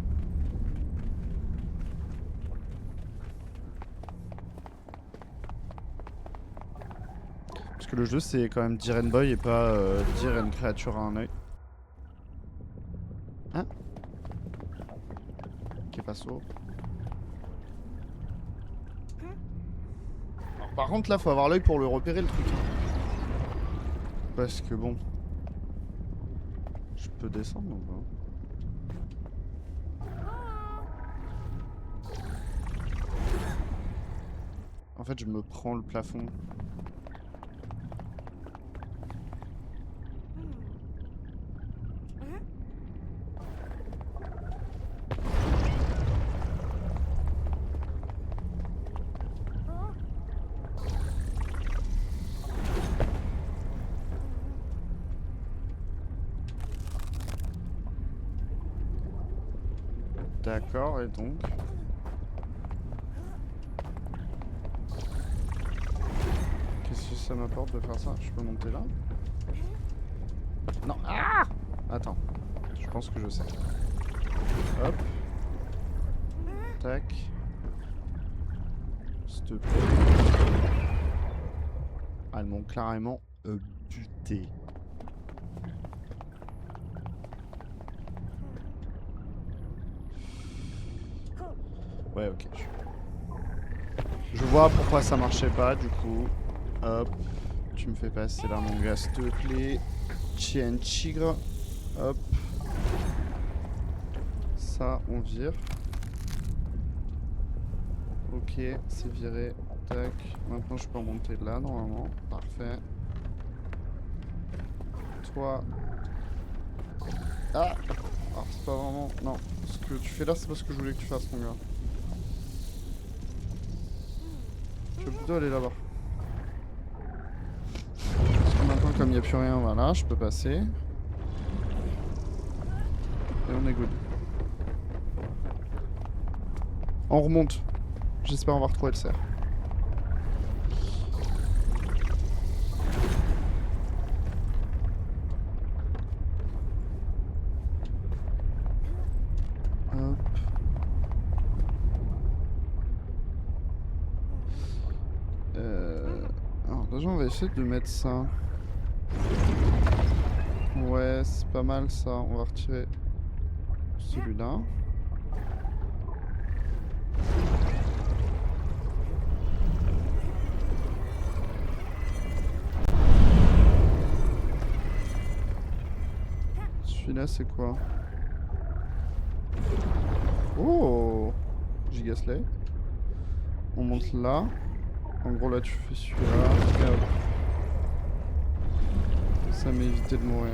Parce que le jeu c'est quand même dire Boy et pas dire une créature à un œil. Hein? Qui est pas sourd. Alors, par contre là faut avoir l'œil pour le repérer le truc. Parce que bon. Je peux descendre ou pas? En fait je me prends le plafond. D'accord, et donc qu'est-ce que ça m'apporte de faire ça? Je peux monter là? Non, ah! Attends, je pense que je sais. Hop. Tac. S'il te plaît. Ah, elles m'ont carrément buté. Ouais, ok. Je vois pourquoi ça marchait pas, du coup. Hop. Tu me fais passer là, mon gars, s'il te plaît. Chien tigre. Hop. Ça, on vire. Ok, c'est viré. Tac. Maintenant, je peux remonter là, normalement. Parfait. Toi. Ah! Alors, c'est pas vraiment... Non. Ce que tu fais là, c'est pas ce que je voulais que tu fasses, mon gars. Je vais plutôt aller là-bas. Parce que maintenant, comme il n'y a plus rien, voilà, je peux passer. Et on est good. On remonte. J'espère on va retrouver le cerf. Hop. Alors déjà on va essayer de mettre ça. Ouais, c'est pas mal ça. On va retirer celui-là. Celui-là c'est quoi? Oh, Gigaslay. On monte là. En gros là tu fais celui-là. Et hop. Ça m'a évité de mourir.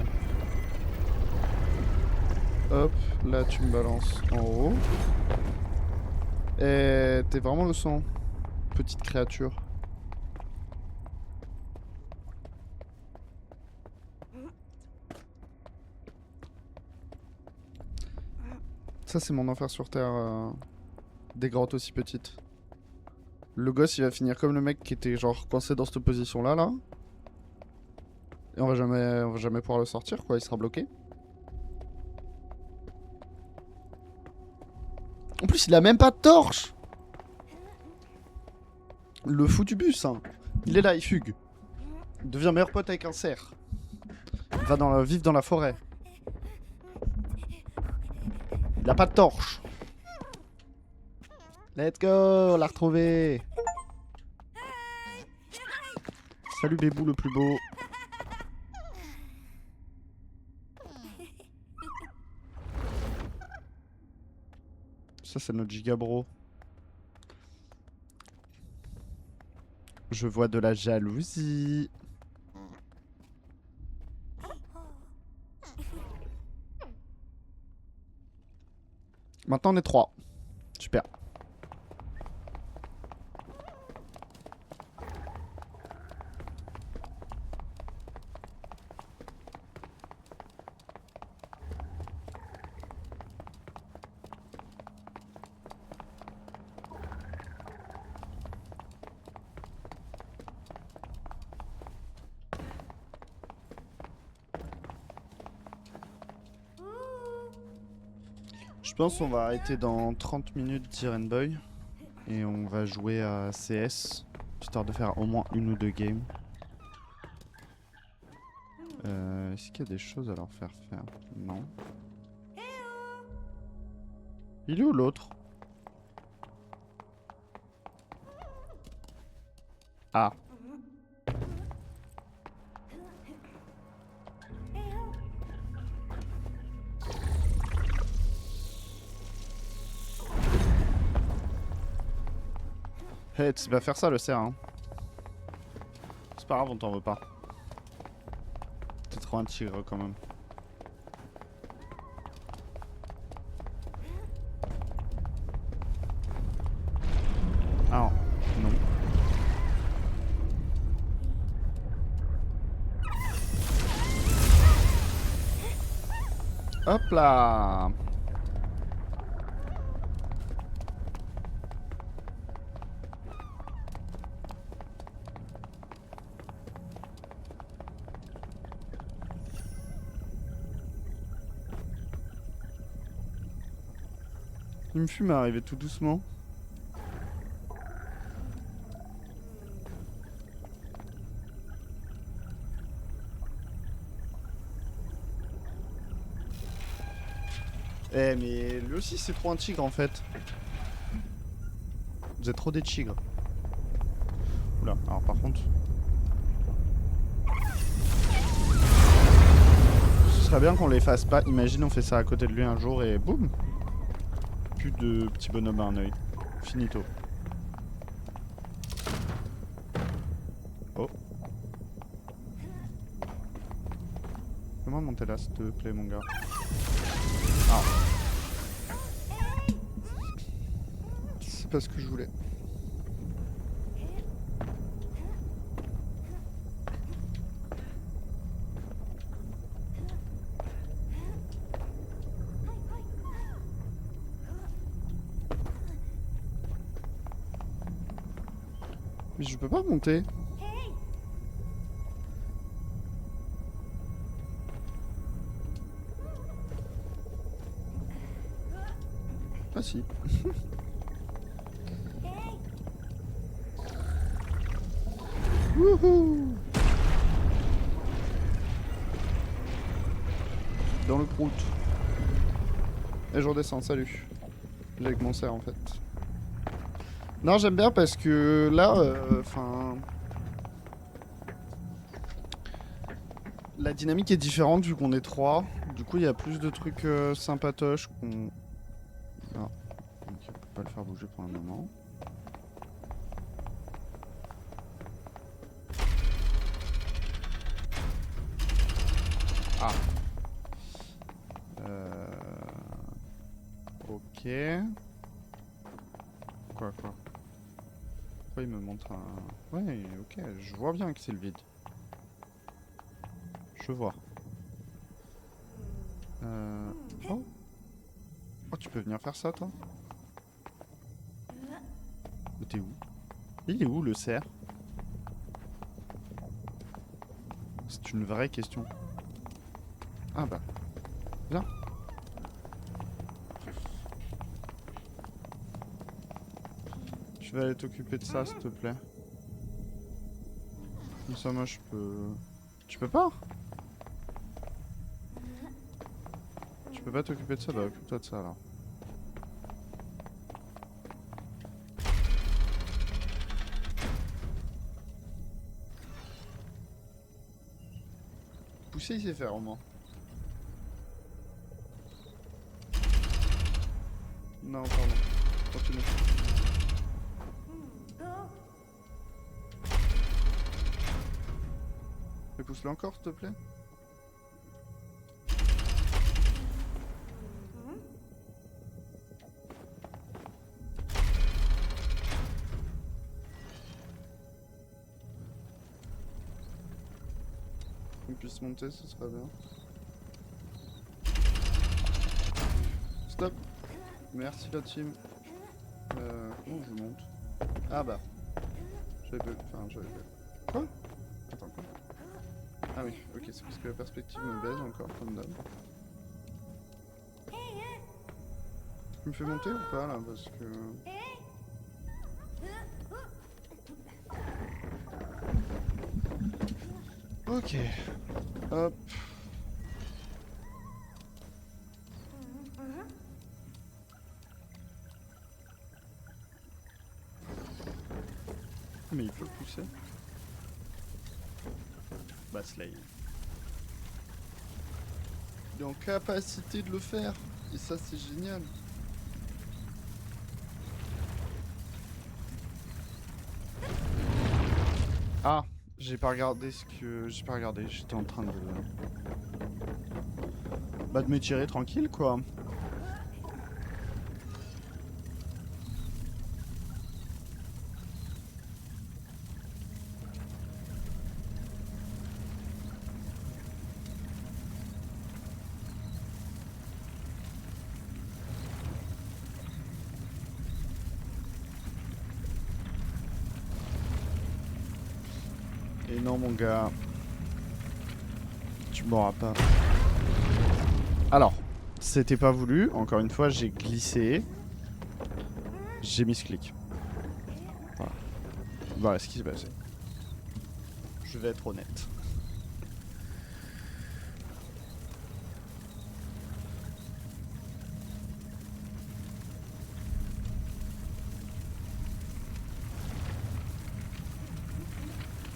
Hop, là tu me balances en haut. Et t'es vraiment le sang, petite créature. Ça c'est mon enfer sur Terre, des grottes aussi petites. Le gosse il va finir comme le mec qui était genre coincé dans cette position là là. Et on va jamais pouvoir le sortir quoi, il sera bloqué. En plus il a même pas de torche. Le fou du bus hein. Il est là, il fugue. Il devient meilleur pote avec un cerf. Il va vivre dans la forêt. Il a pas de torche. Let's go, on l'a retrouvé. Salut Bébou le plus beau. Ça c'est notre gigabro. Je vois de la jalousie. Maintenant on est 3. Super. Je pense qu'on va arrêter dans 30 minutes Tyrann Boy. Et on va jouer à CS. Histoire de faire au moins une ou deux games. Est-ce qu'il y a des choses à leur faire faire? Non. Il est où l'autre? Ah. Hey, tu sais pas faire ça le cerf hein. C'est pas grave, on t'en veut pas. T'es trop un tigre quand même. Ah non. Hop là. Il me fume à arriver tout doucement. Eh mais lui aussi c'est trop un tigre en fait. Vous êtes trop des tigres. Oula, alors par contre... Ce serait bien qu'on les fasse pas. Imagine on fait ça à côté de lui un jour et boum. Plus de petits bonhommes à un oeil. Finito. Oh. Fais-moi monter là s'il te plaît mon gars. Ah. C'est pas ce que je voulais. Mais je peux pas monter. Ah si. Wouhou! Dans le prout. Et je redescends, salut. J'ai avec mon cerf en fait. Non, j'aime bien parce que là, enfin... la dynamique est différente vu qu'on est trois. Du coup, il y a plus de trucs sympatoches qu'on... Ah, ok, on peut pas le faire bouger pour un moment. Ah. Ok. Quoi Pourquoi il me montre un... Ouais, ok, je vois bien que c'est le vide. Je vois. Oh. Oh, tu peux venir faire ça, toi? Mais t'es où? Il est où, le cerf? C'est une vraie question. Ah bah. Viens. Je vais aller t'occuper de ça, s'il te plaît. Comme ça, moi, je peux... Tu peux pas? Tu peux pas t'occuper de ça? Bah, occupe-toi de ça, alors. Pousser, il sait faire, au moins. Non, pardon. Continue. Mais pousse-le encore, s'il te plaît. Qu'on puisse monter, ce serait bien. Stop. Merci la team. Comment je monte? Ah bah. J'avais pas... Enfin, j'avais pas... Quoi? Attends, quoi? Ah oui, ok, c'est parce que la perspective me baise encore, comme d'hab. Tu me fais monter ou pas, là? Parce que... Ok. Hop. Mais il peut pousser. Bah, Slay. Il est en capacité de le faire. Et ça, c'est génial. Ah, j'ai pas regardé ce que... J'ai pas regardé, j'étais en train de... Bah, de m'étirer tranquille, quoi. Et non, mon gars. Tu m'auras pas. Alors, c'était pas voulu. Encore une fois, j'ai glissé. J'ai mis ce clic. Voilà. Voilà ce qui s'est passé. Je vais être honnête.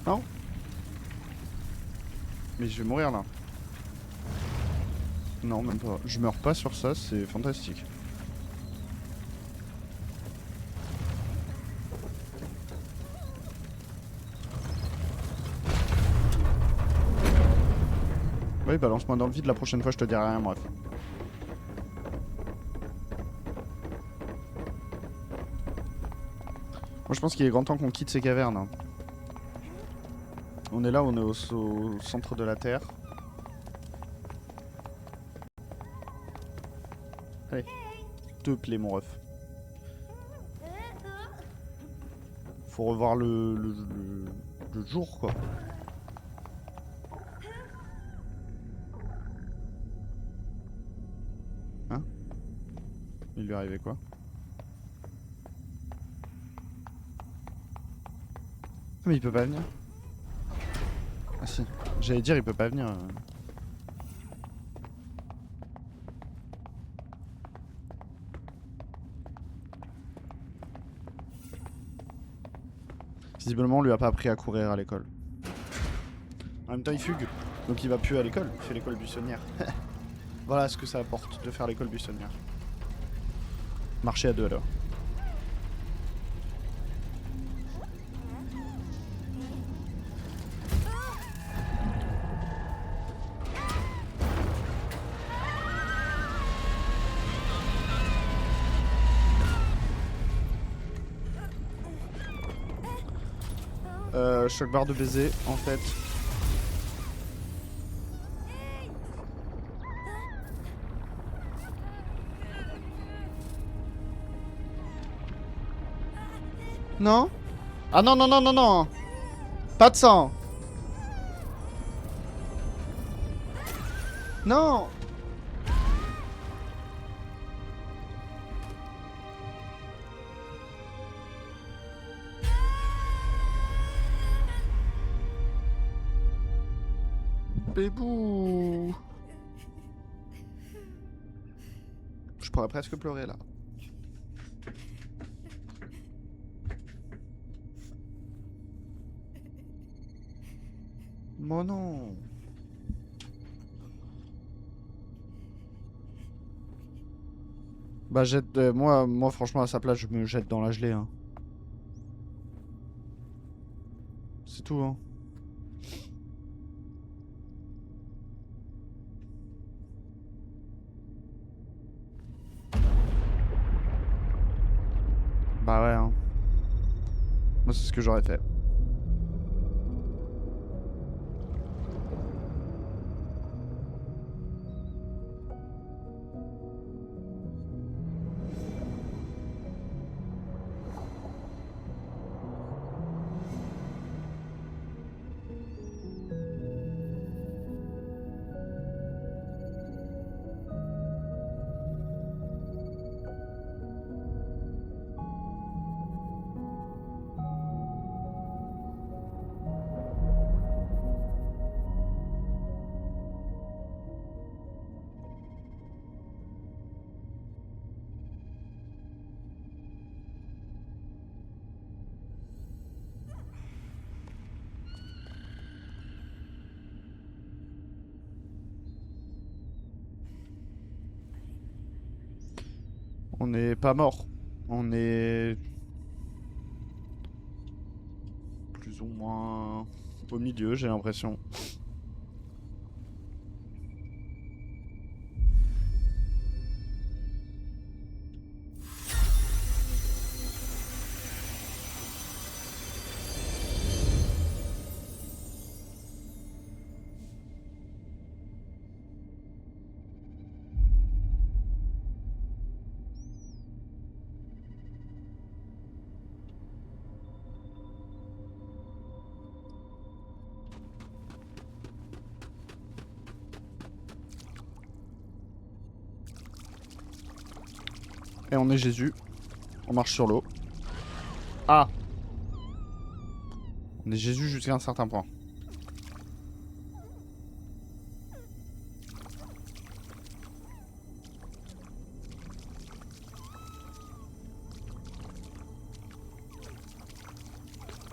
Non? Mais je vais mourir là. Non, même pas. Je meurs pas sur ça, c'est fantastique. Oui, balance-moi dans le vide, la prochaine fois je te dirai rien, bref. Moi je pense qu'il est grand temps qu'on quitte ces cavernes. Hein. On est là, on est au centre de la Terre. Allez, te plaît mon ref. Faut revoir le jour, quoi. Hein? Il lui est arrivé quoi? Ah, mais il peut pas venir. Ah si. J'allais dire il peut pas venir. Visiblement on lui a pas appris à courir à l'école. En même temps il fugue. Donc il va plus à l'école. Il fait l'école buissonnière. Voilà ce que ça apporte de faire l'école buissonnière. Marcher à deux alors. Choc barre de baiser en fait. Non? Ah non non non non non. Pas de sang. Non. Bébou. Je pourrais presque pleurer là. Moi non. Bah jette, moi franchement à sa place je me jette dans la gelée hein. C'est tout hein. Bah ouais hein. Moi c'est ce que j'aurais fait. On n'est pas mort. On est plus ou moins au milieu j'ai l'impression. Et on est Jésus. On marche sur l'eau. Ah. On est Jésus jusqu'à un certain point.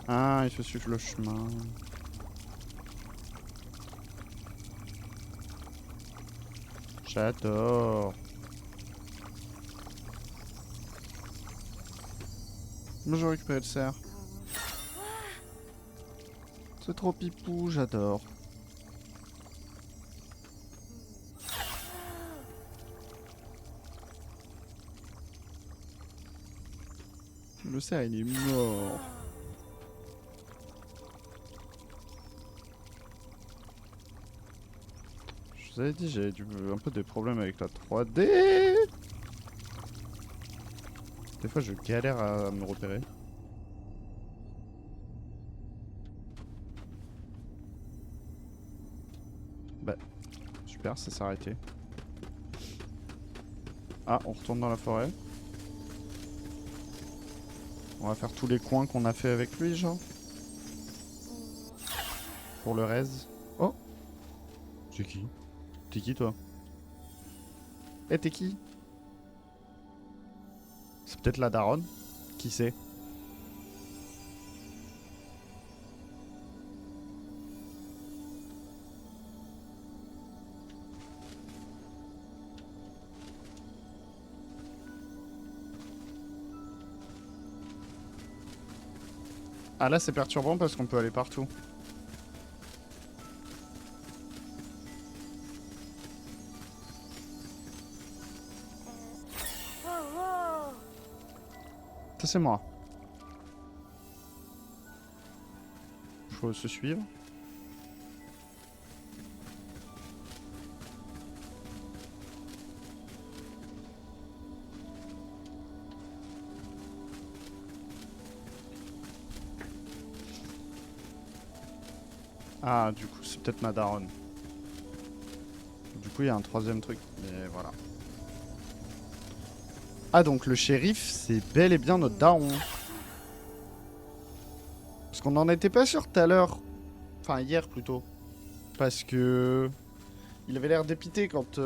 Ah, il faut suivre le chemin. J'adore. Moi je récupère le cerf. C'est trop pipou, j'adore. Le cerf il est mort. Je vous avais dit j'avais un peu des problèmes avec la 3D. Des fois je galère à me repérer. super, ça s'est arrêté. Ah, on retourne dans la forêt. On va faire tous les coins qu'on a fait avec lui, genre. Pour le raise. Oh! C'est qui? T'es qui, toi? Eh, t'es qui? C'est peut-être la daronne? Qui sait? Ah là, c'est perturbant parce qu'on peut aller partout. Ça, c'est moi. Faut se suivre. Ah, du coup, c'est peut-être ma daronne. Du coup, il y a un troisième truc. Mais voilà. Ah, donc le shérif, c'est bel et bien notre daron. Parce qu'on n'en était pas sûr tout à l'heure. Enfin, hier plutôt. Parce que... Il avait l'air dépité quand...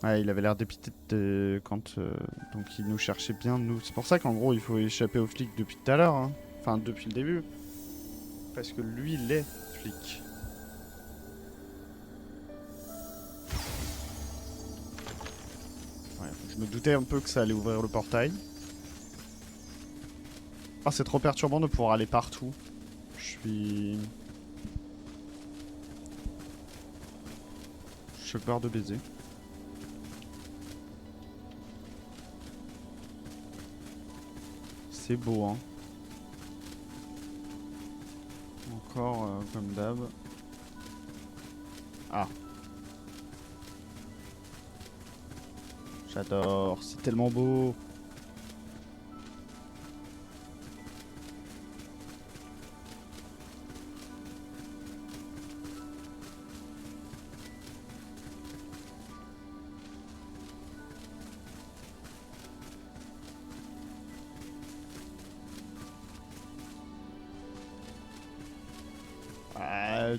Ouais, il avait l'air dépité quand... Donc il nous cherchait bien, nous. C'est pour ça qu'en gros, il faut échapper aux flics depuis tout à l'heure. Hein. Enfin, depuis le début. Parce que lui, il est flic. Ouais, je me doutais un peu que ça allait ouvrir le portail. Ah, c'est trop perturbant de pouvoir aller partout. Je suis... Je suis peur de baiser. C'est beau, hein. Encore comme d'hab. Ah. J'adore, c'est tellement beau.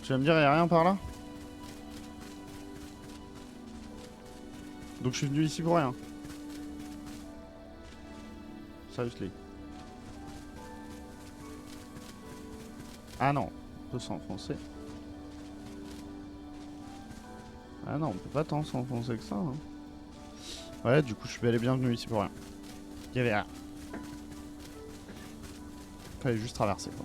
Tu vas me dire, il n'y a rien par là? Donc je suis venu ici pour rien. Seriously. Ah non, on peut s'enfoncer. Ah non, on peut pas tant s'enfoncer que ça. Hein. Ouais, du coup, je suis bel et bien venu ici pour rien. Il y avait rien. Fallait juste traverser, quoi.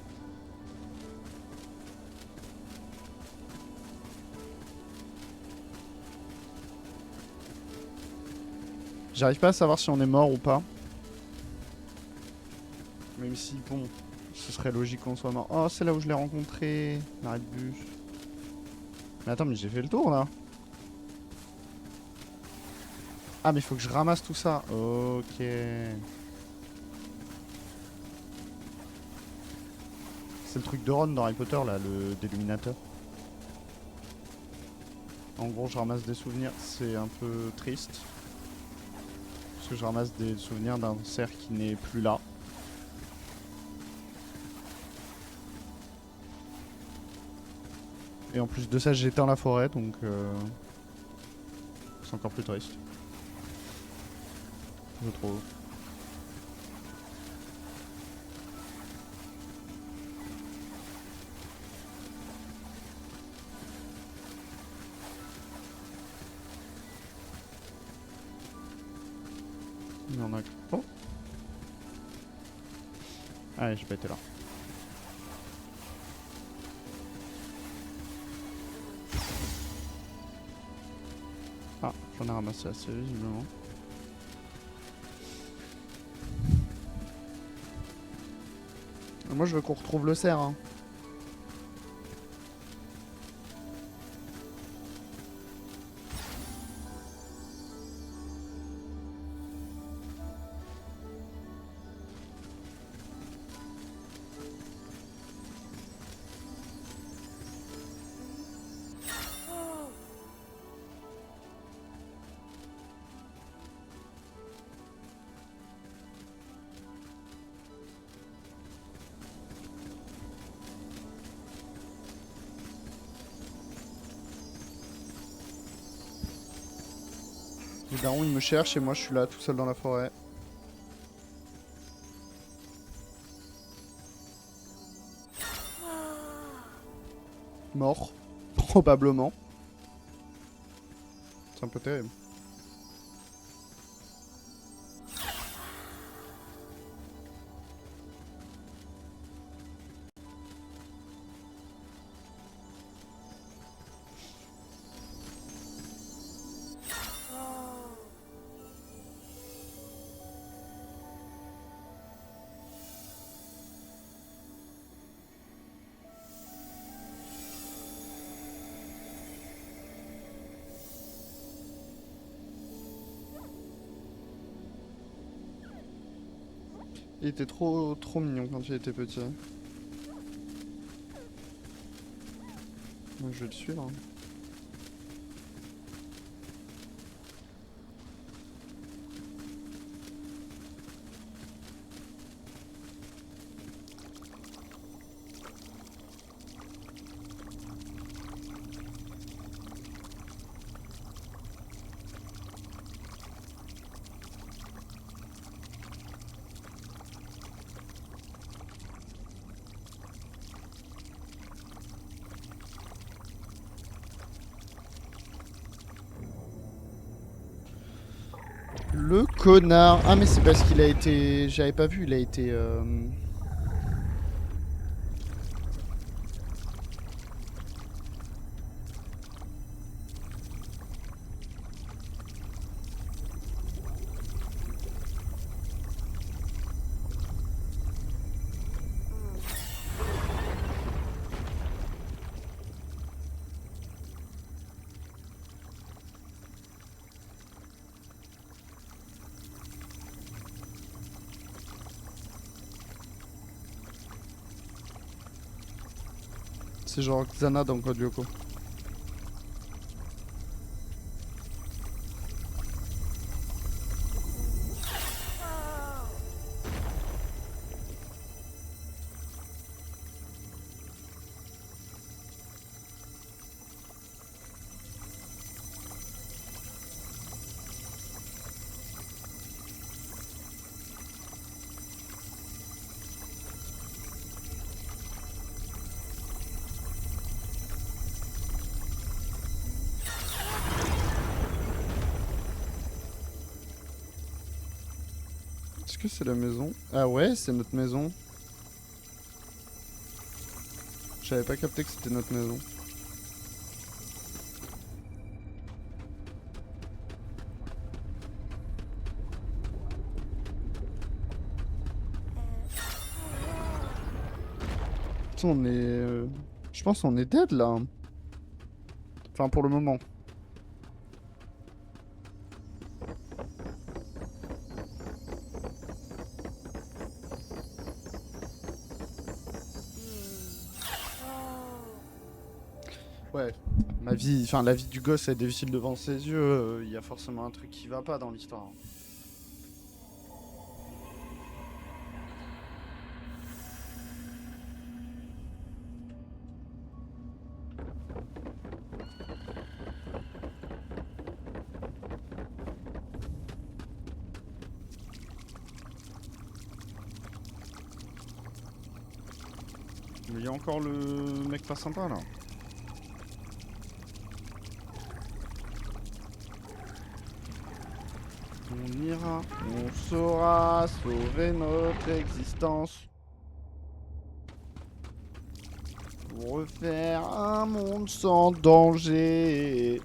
J'arrive pas à savoir si on est mort ou pas. Même si, bon, ce serait logique qu'on soit mort. Oh, c'est là où je l'ai rencontré. L'arrêt de bus. Mais attends, mais j'ai fait le tour, là. Ah, mais il faut que je ramasse tout ça. Ok. C'est le truc de Ron dans Harry Potter, là, le déluminateur. En gros, je ramasse des souvenirs. C'est un peu triste. Parce que je ramasse des souvenirs d'un cerf qui n'est plus là. Et en plus de ça, j'étais dans la forêt, donc... c'est encore plus triste. Je trouve. Il y en a... Oh. Allez, j'ai pas été là. Ah, j'en ai ramassé assez, visiblement. Moi, je veux qu'on retrouve le cerf, hein. Les darons ils me cherchent et moi je suis là tout seul dans la forêt. Mort. Probablement. C'est un peu terrible. Il était trop mignon quand il était petit. Moi je vais le suivre. Hein. Le connard. Ah mais c'est parce qu'il a été... J'avais pas vu, il a été... C'est genre Xana dans Code Lyoko. Est-ce que c'est la maison? Ah ouais, c'est notre maison. J'avais pas capté que c'était notre maison. On est... Je pense qu'on est dead là. Enfin pour le moment. Ouais, ma vie, enfin la vie du gosse elle défile devant ses yeux, il y a forcément un truc qui va pas dans l'histoire. Mais il y a encore le mec pas sympa là. On ira, on saura sauver notre existence. Pour refaire un monde sans danger.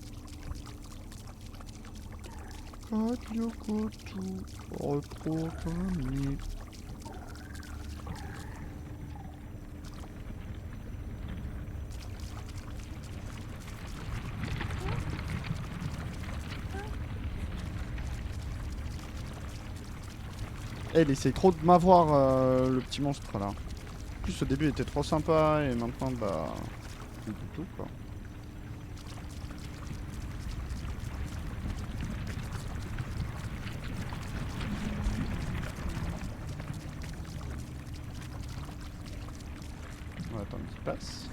Code Lyoko tout reprogrammé. Il essaye trop de m'avoir, le petit monstre là. En plus, au début, il était trop sympa et maintenant, bah. Plus du tout quoi. On va attendre qu'il passe.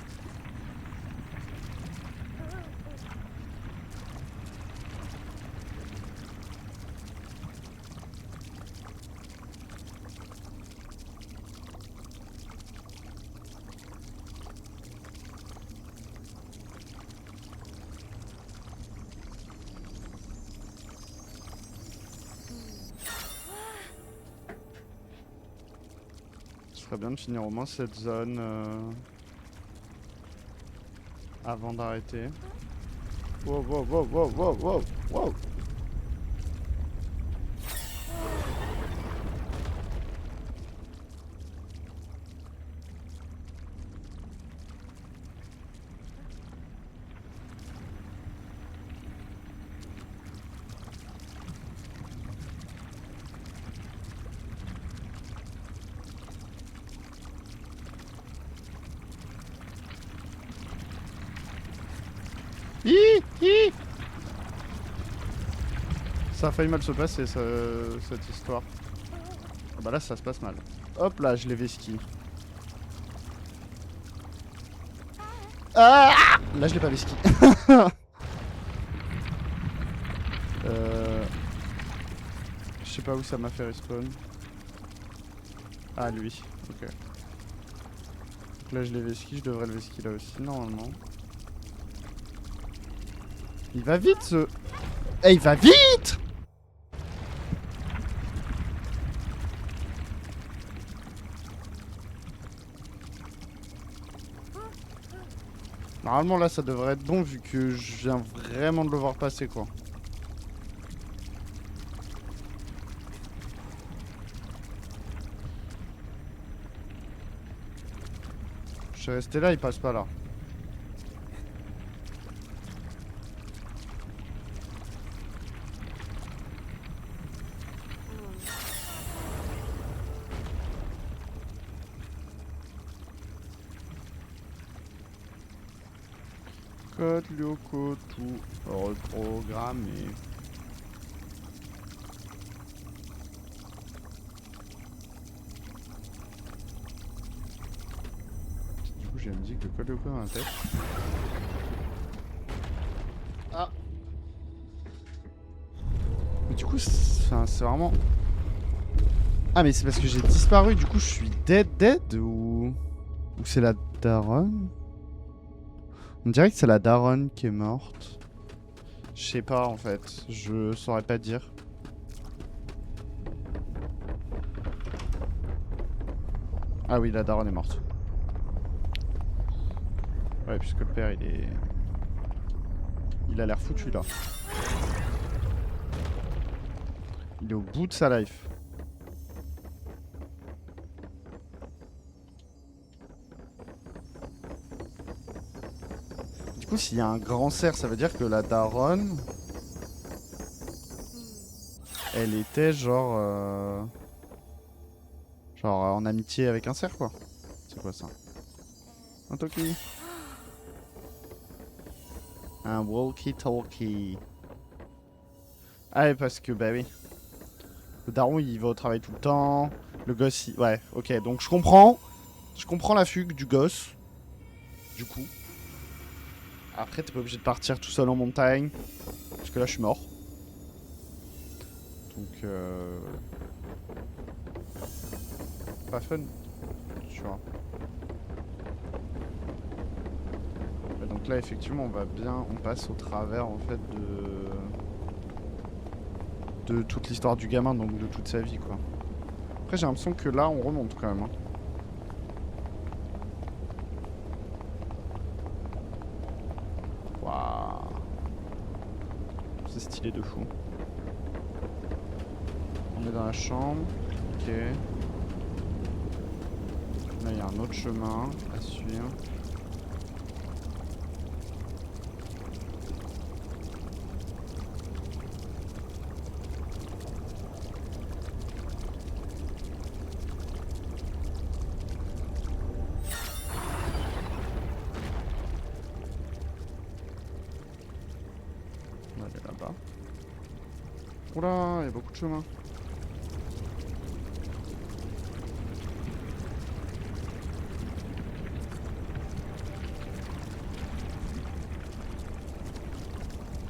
serait bien de finir au moins cette zone avant d'arrêter. Wow, wow, wow, wow, wow, wow, wow. Hi. Ça a failli mal se passer cette histoire. Ah bah là ça se passe mal. Hop là, je l'ai vesquille. Ah, là je l'ai pas vesquille. Je sais pas où ça m'a fait respawn. Ah lui, ok. Donc là je l'ai vesquille, je devrais le vesquille là aussi normalement. Il va vite ce... Eh il va vite! Normalement là ça devrait être bon vu que je viens vraiment de le voir passer quoi. Je suis resté là, il passe pas là. Code Lyoko tout reprogrammé. Du coup j'ai la musique de Code Lyoko dans la tête. Ah. Mais du coup c'est vraiment... Ah mais c'est parce que j'ai disparu, du coup je suis dead ou c'est la daronne? On dirait que c'est la daronne qui est morte. Je sais pas en fait, je saurais pas dire. Ah oui, la daronne est morte. Ouais, puisque le père il est... Il a l'air foutu là. Il est au bout de sa life. Du coup, s'il y a un grand cerf, ça veut dire que la daronne... Elle était genre... Genre en amitié avec un cerf quoi. C'est quoi ça? Un talkie. Un walkie-talkie. Ah ouais, parce que bah oui. Le daron il va au travail tout le temps. Le gosse il... Ouais, ok, donc je comprends. Je comprends la fugue du gosse. Du coup. Après t'es pas obligé de partir tout seul en montagne. Parce que là je suis mort. Donc pas fun. Tu vois. Et donc là effectivement on va bien... On passe au travers en fait de toute l'histoire du gamin, donc de toute sa vie quoi. Après j'ai l'impression que là on remonte quand même hein. Waouh. C'est stylé de fou. On est dans la chambre. Ok. Là il y a un autre chemin à suivre. On va aller là-bas. Oula, il y a beaucoup de chemin.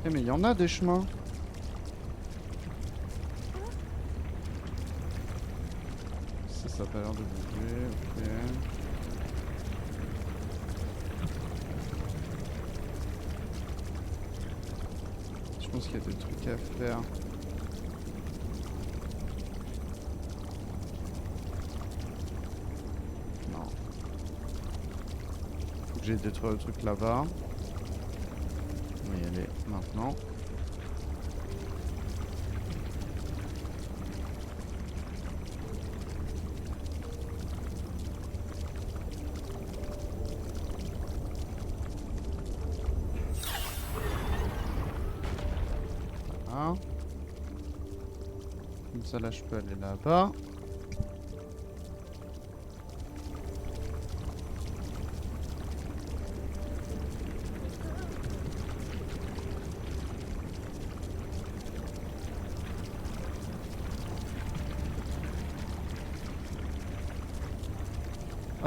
Eh mais il y en a des chemins. Ça a pas l'air de bouger, ok. Je pense qu'il y a des trucs à faire. que j'ai détruit le truc là-bas. On va y aller maintenant. Voilà. Comme ça là je peux aller là-bas.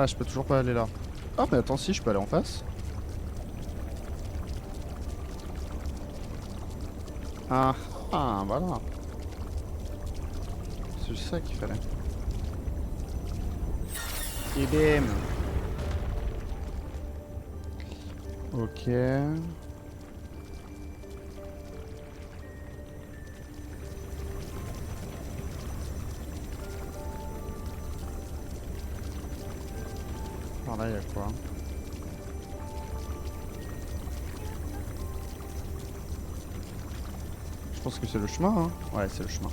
Ah, je peux toujours pas aller là. Ah, mais attends, si, je peux aller en face. Ah, ah, voilà. C'est ça qu'il fallait. Et bim. Ok. Par là, il y a quoi? Je pense que c'est le chemin, hein. Ouais, c'est le chemin.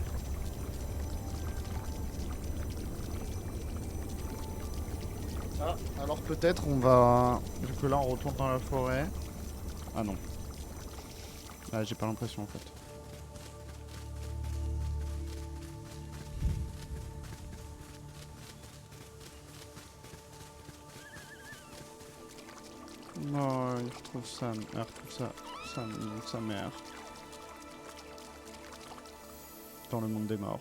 Ah, alors peut-être on va... Vu que là on retourne dans la forêt. Ah non. Ah, j'ai pas l'impression en fait. Non, il retrouve sa mère, sa mère. Dans le monde des morts.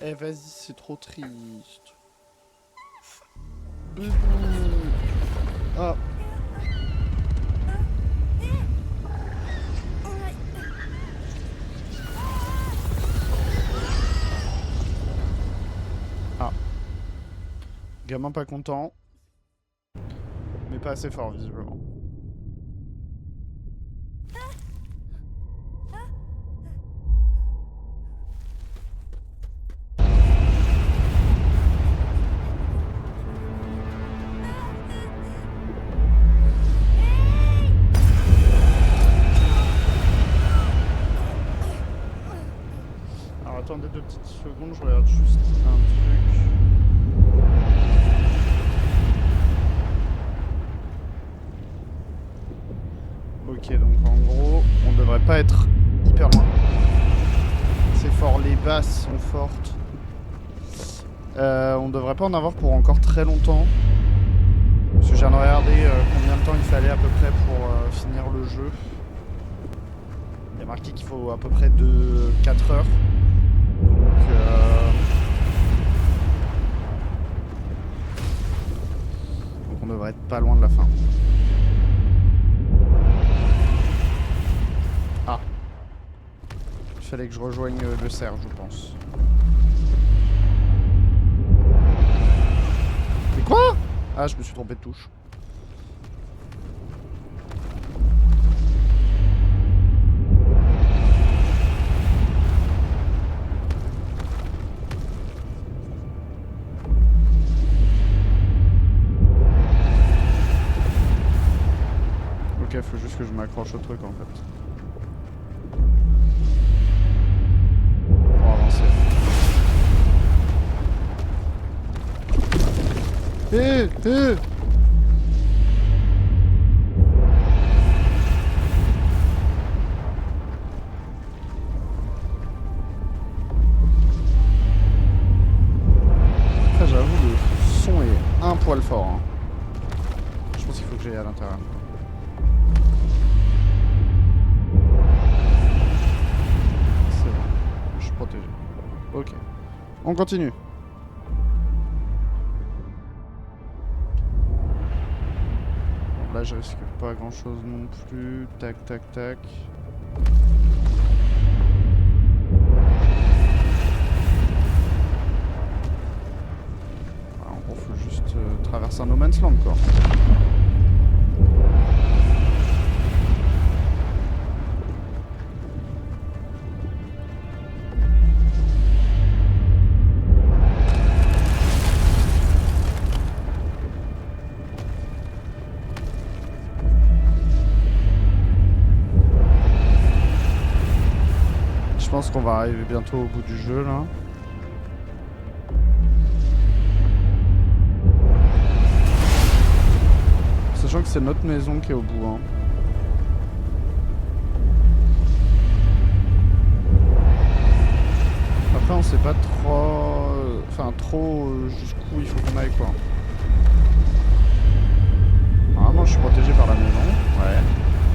Eh vas-y, c'est trop triste. Ah. Ah. Gamin pas content. Mais pas assez fort visiblement. Alors attendez 2 petites secondes, je regarde juste un truc. Ok, donc en gros, on devrait pas être hyper loin. C'est fort, les basses sont fortes. On devrait pas en avoir pour encore très longtemps. Parce que j'ai regardé combien de temps il fallait à peu près pour finir le jeu. Il y a marqué qu'il faut à peu près 4 heures. Donc on devrait être pas loin de la fin. Ah. Il fallait que je rejoigne le cerf, je pense. Mais quoi? Ah, je me suis trompé de touche. Ok, faut juste que je m'accroche au truc en fait. Pour avancer. Hé! Après j'avoue le son est un poil fort. Hein. Je pense qu'il faut que j'aille à l'intérieur. C'est bon. Je suis protégé. Ok. On continue. Là, je risque pas grand chose non plus. Tac, tac, tac. En gros, faut juste traverser un no man's land, quoi. qu'on va arriver bientôt au bout du jeu là. Sachant que c'est notre maison qui est au bout. Hein. Après on sait pas trop... Enfin trop jusqu'où il faut qu'on aille quoi. Normalement je suis protégé par la maison. Ouais.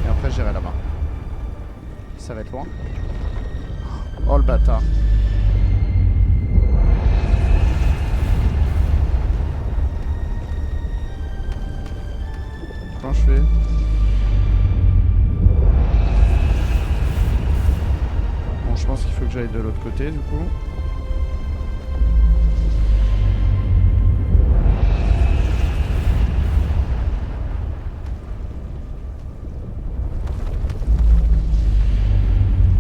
Et après j'irai là-bas. Ça va être loin. Oh le bâtard. Comment je fais? Bon, je pense qu'il faut que j'aille de l'autre côté du coup.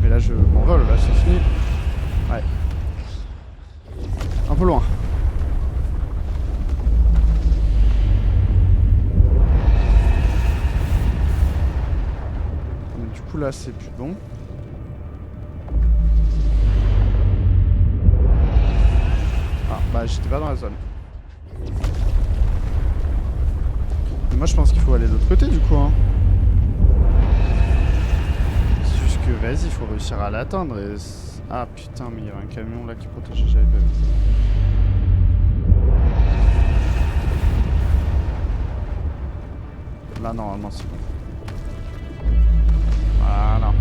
Mais là je m'envole, là c'est fini. Ouais. Un peu loin. Du coup là c'est plus bon. Ah bah j'étais pas dans la zone. Mais moi je pense qu'il faut aller de l'autre côté du coup hein. C'est juste que vas-y il faut réussir à l'atteindre et... Ah putain mais il y avait un camion là qui protégeait, j'avais pas vu. Là normalement c'est bon. Voilà.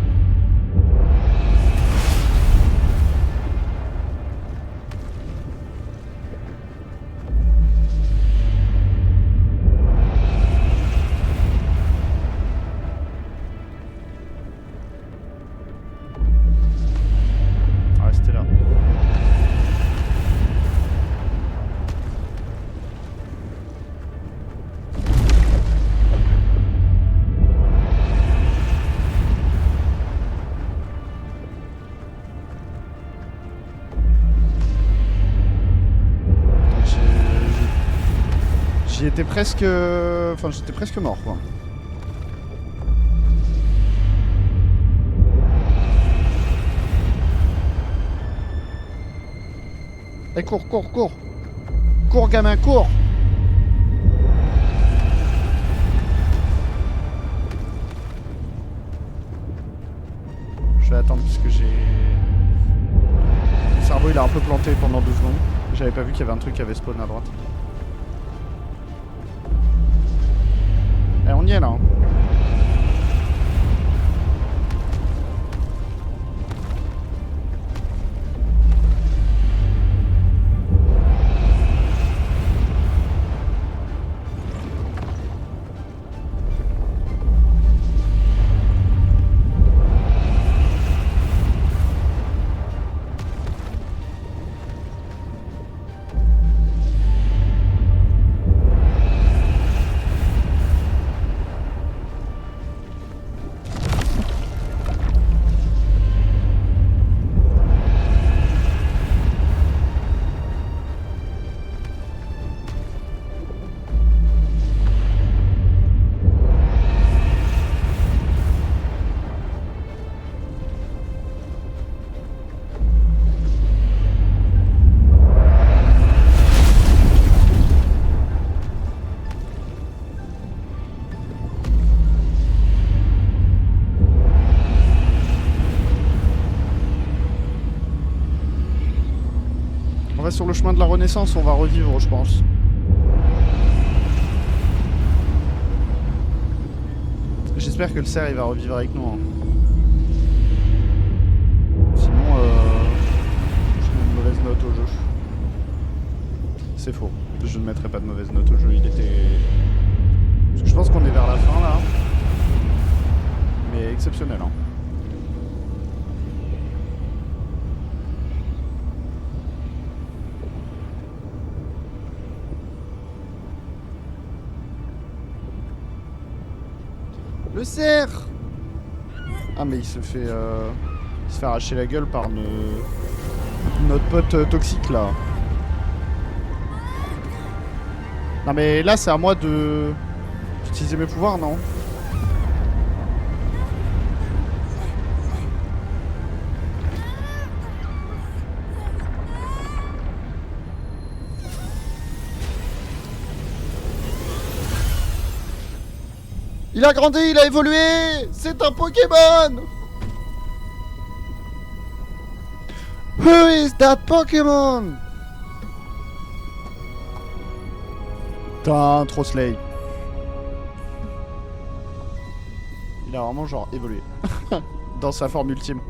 Ah c'était là. J'y étais presque... Enfin j'étais presque mort quoi. Eh cours, cours, cours. Cours gamin, cours. Je vais attendre puisque j'ai... Mon cerveau il a un peu planté pendant 2 secondes. J'avais pas vu qu'il y avait un truc qui avait spawn à droite. Eh on y est là hein. On va sur le chemin de la Renaissance, on va revivre je pense. J'espère que le cerf il va revivre avec nous. Hein. Sinon, je mets une mauvaise note au jeu. C'est faux. Je ne mettrai pas de mauvaise note au jeu. Il était... Parce que je pense qu'on est vers la fin là. Mais exceptionnel. Hein. Le cerf! Ah mais il se fait arracher la gueule par notre pote toxique là. Non mais là c'est à moi de d'utiliser mes pouvoirs non? Il a grandi, il a évolué. C'est un Pokémon. Who is that Pokémon? Putain, trop slay. Il a vraiment genre évolué. Dans sa forme ultime.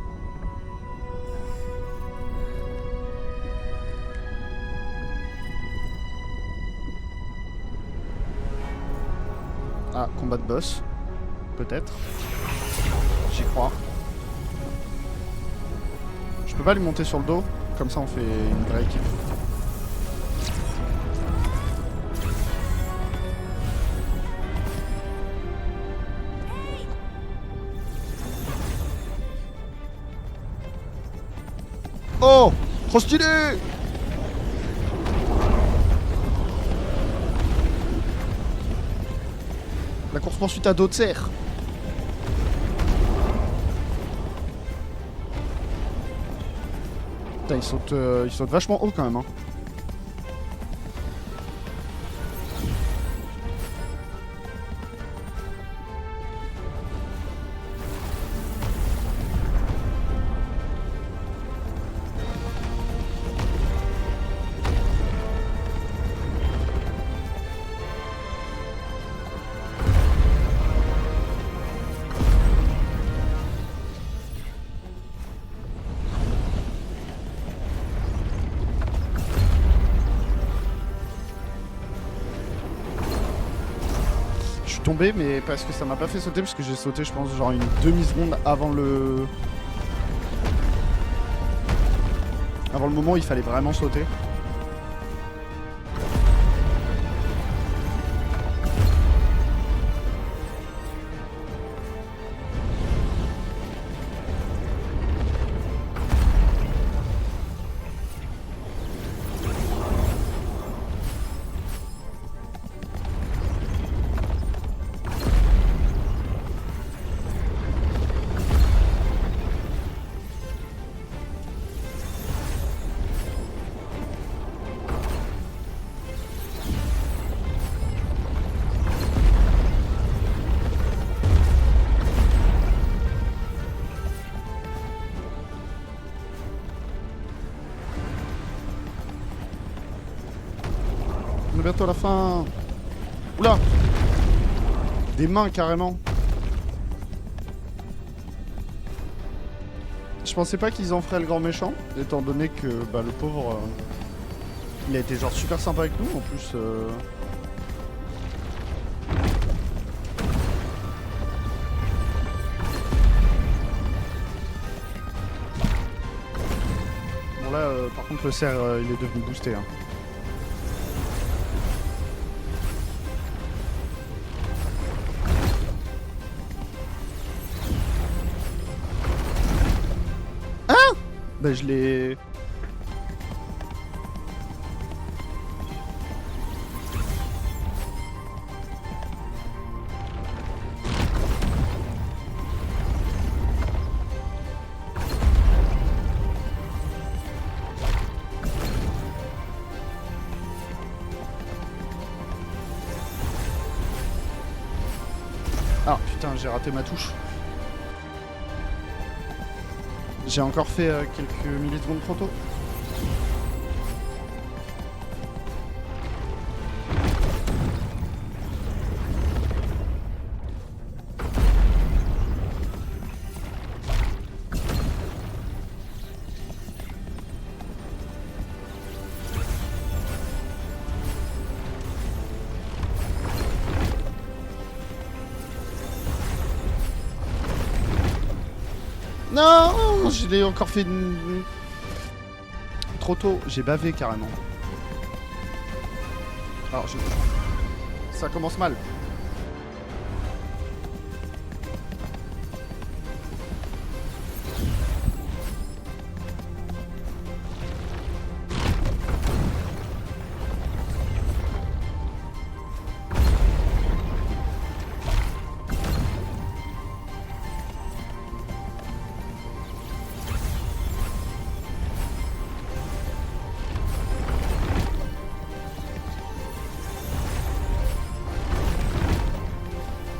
Ah, combat de boss. Peut-être. J'y crois. Je peux pas lui monter sur le dos. Comme ça on fait une vraie équipe. Oh, trop stylé! La course poursuite à dos de serre. Putain, il saute vachement haut quand même. Hein. Tombé, mais parce que ça m'a pas fait sauter, parce que j'ai sauté je pense genre une demi-seconde avant le moment où il fallait vraiment sauter. On est bientôt à la fin. Oula! Des mains carrément. Je pensais pas qu'ils en feraient le grand méchant, étant donné que bah, le pauvre, il a été genre super sympa avec nous en plus. Bon là, par contre le cerf, il est devenu boosté. Hein. Bah je l'ai... Ah putain, j'ai raté ma touche. J'ai encore fait quelques millisecondes trop tôt. Non, je l'ai encore fait trop tôt. J'ai bavé carrément. Alors, ça commence mal.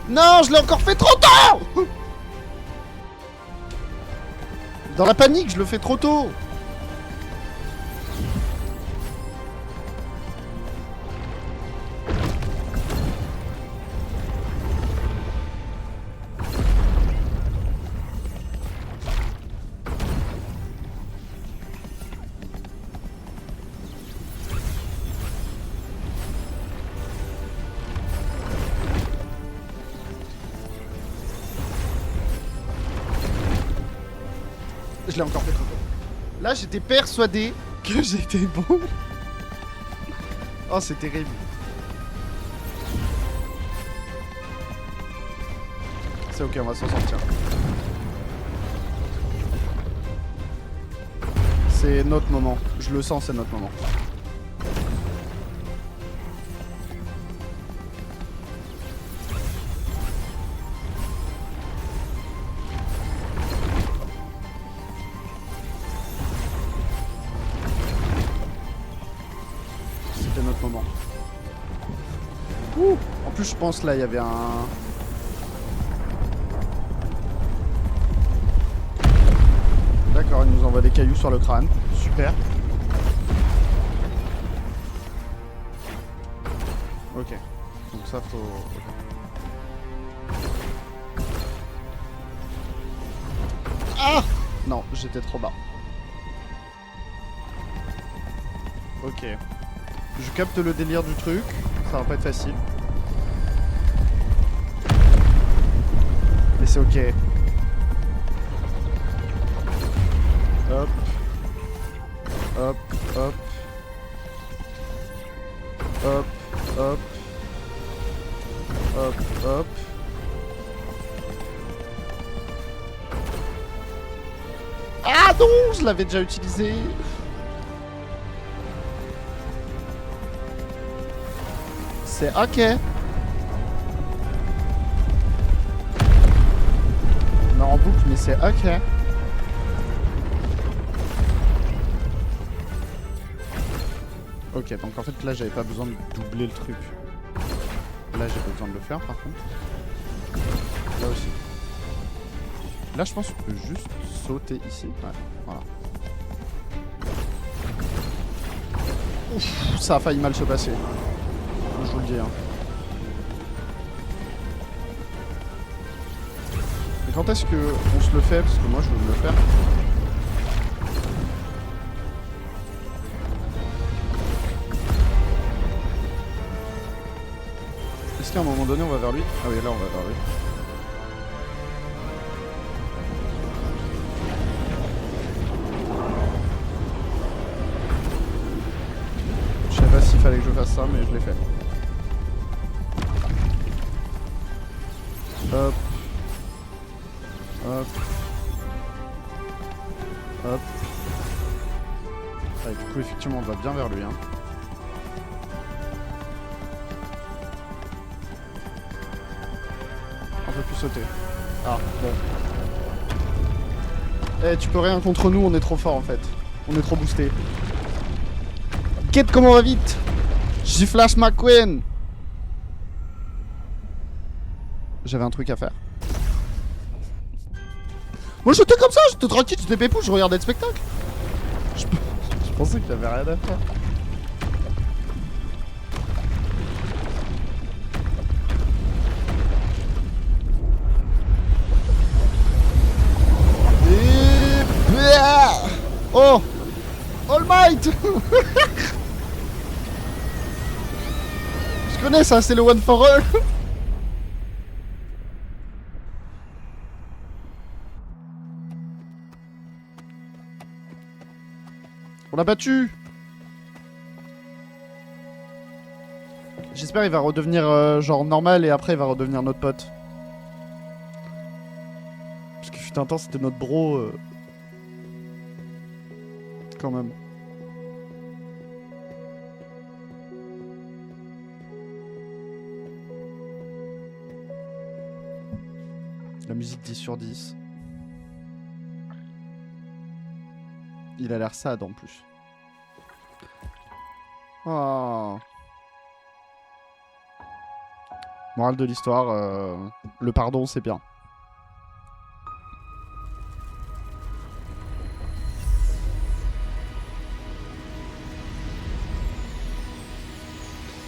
Non, je l'ai encore fait trop tôt. Dans la panique, je le fais trop tôt. Je l'ai encore fait trop tôt. Là, j'étais persuadé que j'étais bon. Oh, c'est terrible. C'est ok, on va s'en sortir. C'est notre moment. Je le sens, c'est notre moment. C'était notre moment. Ouh. En plus, je pense là, il y avait un... D'accord, il nous envoie des cailloux sur le crâne. Super. Ok. Donc ça, faut... Ah! Non, j'étais trop bas. Ok. Je capte le délire du truc. Ça va pas être facile. Mais c'est ok. Hop. Hop, hop. Hop, hop. Hop, hop. Ah non, je l'avais déjà utilisé. C'est ok. On est en boucle, mais c'est ok. Ok, donc en fait là j'avais pas besoin de doubler le truc. Là j'ai pas besoin de le faire par contre. Là aussi. Là je pense qu'on peut juste sauter ici. Ouais, voilà. Ouf, ça a failli mal se passer. Je vous le dis. Hein. Et quand est-ce que on se le fait? Parce que moi je veux me le faire. Est-ce qu'à un moment donné on va vers lui? Ah oui, là on va vers lui. Je sais pas s'il fallait que je fasse ça, mais je l'ai fait. Hop. Hop. Hop. Ah, du coup effectivement on va bien vers lui. Hein. On peut plus sauter. Ah, bon. Eh, tu peux rien contre nous, on est trop fort en fait. On est trop boosté. Quête, comment on va vite? J'y flash McQueen. J'avais un truc à faire. Moi j'étais comme ça, j'étais tranquille, j'étais pépou, je regardais le spectacle. Je pensais qu'il y avait rien à faire. Oh! All Might! Je connais ça, c'est le one for all. On l'a battu. J'espère qu'il va redevenir genre normal et après il va redevenir notre pote. Parce que fut un temps c'était notre bro. Quand même. La musique 10 sur 10. Il a l'air sad en plus. Oh. Morale de l'histoire, le pardon, c'est bien.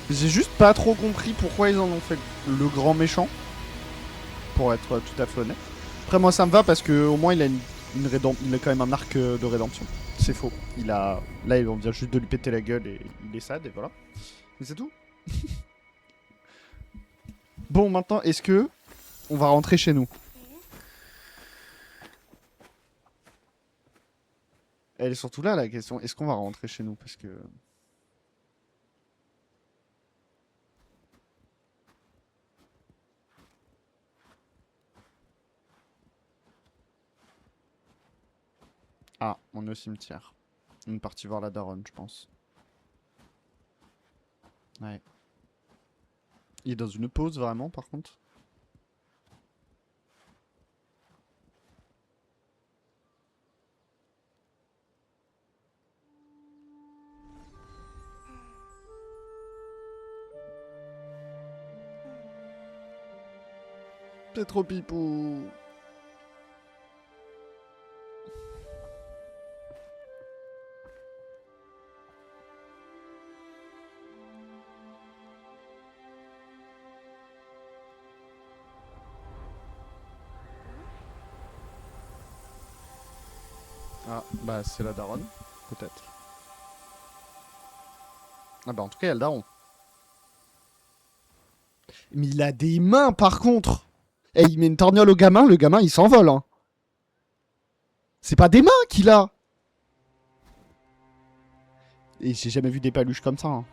J'ai juste pas trop compris pourquoi ils en ont fait le grand méchant. Pour être tout à fait honnête. Après, moi, ça me va parce que au moins il a il a quand même un arc de rédemption. C'est faux. Là, on vient juste de lui péter la gueule et il est sad et voilà. Mais c'est tout. Bon, maintenant, est-ce que on va rentrer chez nous? Elle est surtout là, la question. Est-ce qu'on va rentrer chez nous? Parce que... Ah, on est au cimetière. On est parti voir la daronne, je pense. Ouais. Il est dans une pause, vraiment, par contre. C'est trop pipou. Ah, bah c'est la daronne, peut-être. Ah bah en tout cas, il y a le daron. Mais il a des mains, par contre. Et il met une torgnole au gamin, le gamin, il s'envole. Hein. C'est pas des mains qu'il a. Et j'ai jamais vu des paluches comme ça. Hein.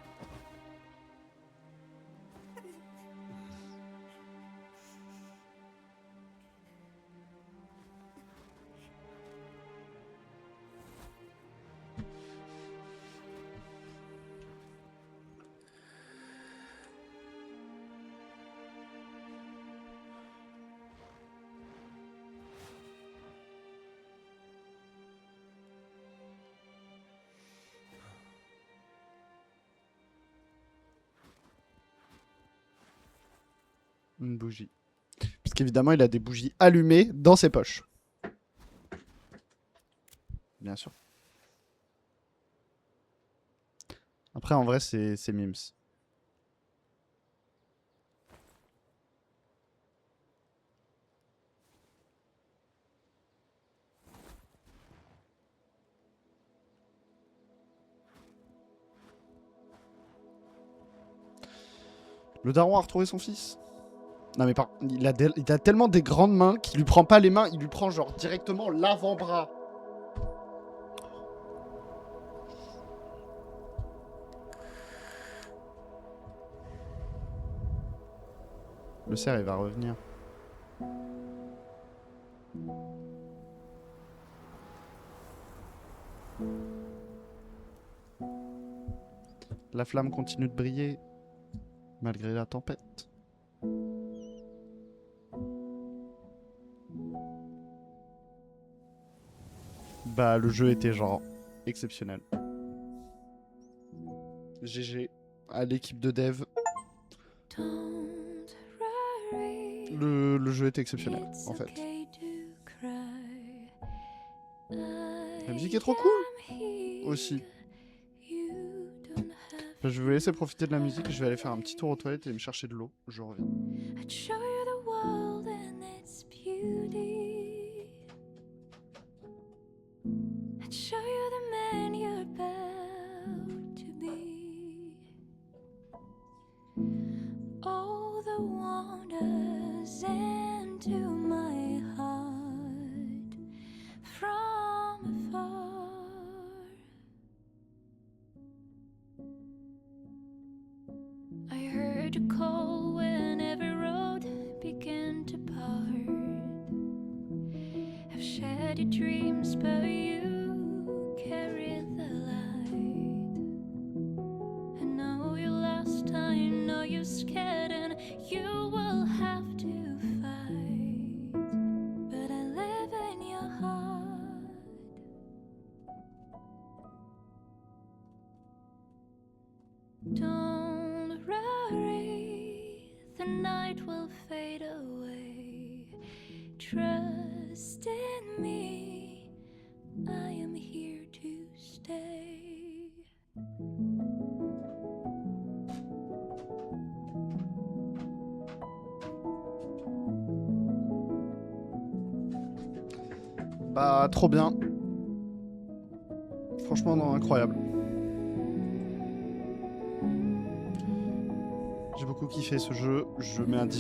Une bougie. Parce qu'évidemment, il a des bougies allumées dans ses poches. Bien sûr. Après, en vrai, c'est Mims. Le daron a retrouvé son fils. Non mais il a tellement des grandes mains qu'il lui prend pas les mains, il lui prend genre directement l'avant-bras. Le cerf, il va revenir. La flamme continue de briller, malgré la tempête. Bah, le jeu était genre exceptionnel. GG à l'équipe de dev. Le jeu était exceptionnel, en fait. La musique est trop cool aussi. Je vais vous laisser profiter de la musique. Je vais aller faire un petit tour aux toilettes et me chercher de l'eau. Je reviens. All the wonders into my heart from afar. I heard you call when every road began to part. I've shared your dreams, but you carry the light. I know you're lost, I know you're scared, and you will have to fight. But I live in your heart. Don't worry, the night will fade away. Trust in me, I am here to stay. Bah, trop bien. Franchement, non, incroyable. J'ai beaucoup kiffé ce jeu. Je mets un 10.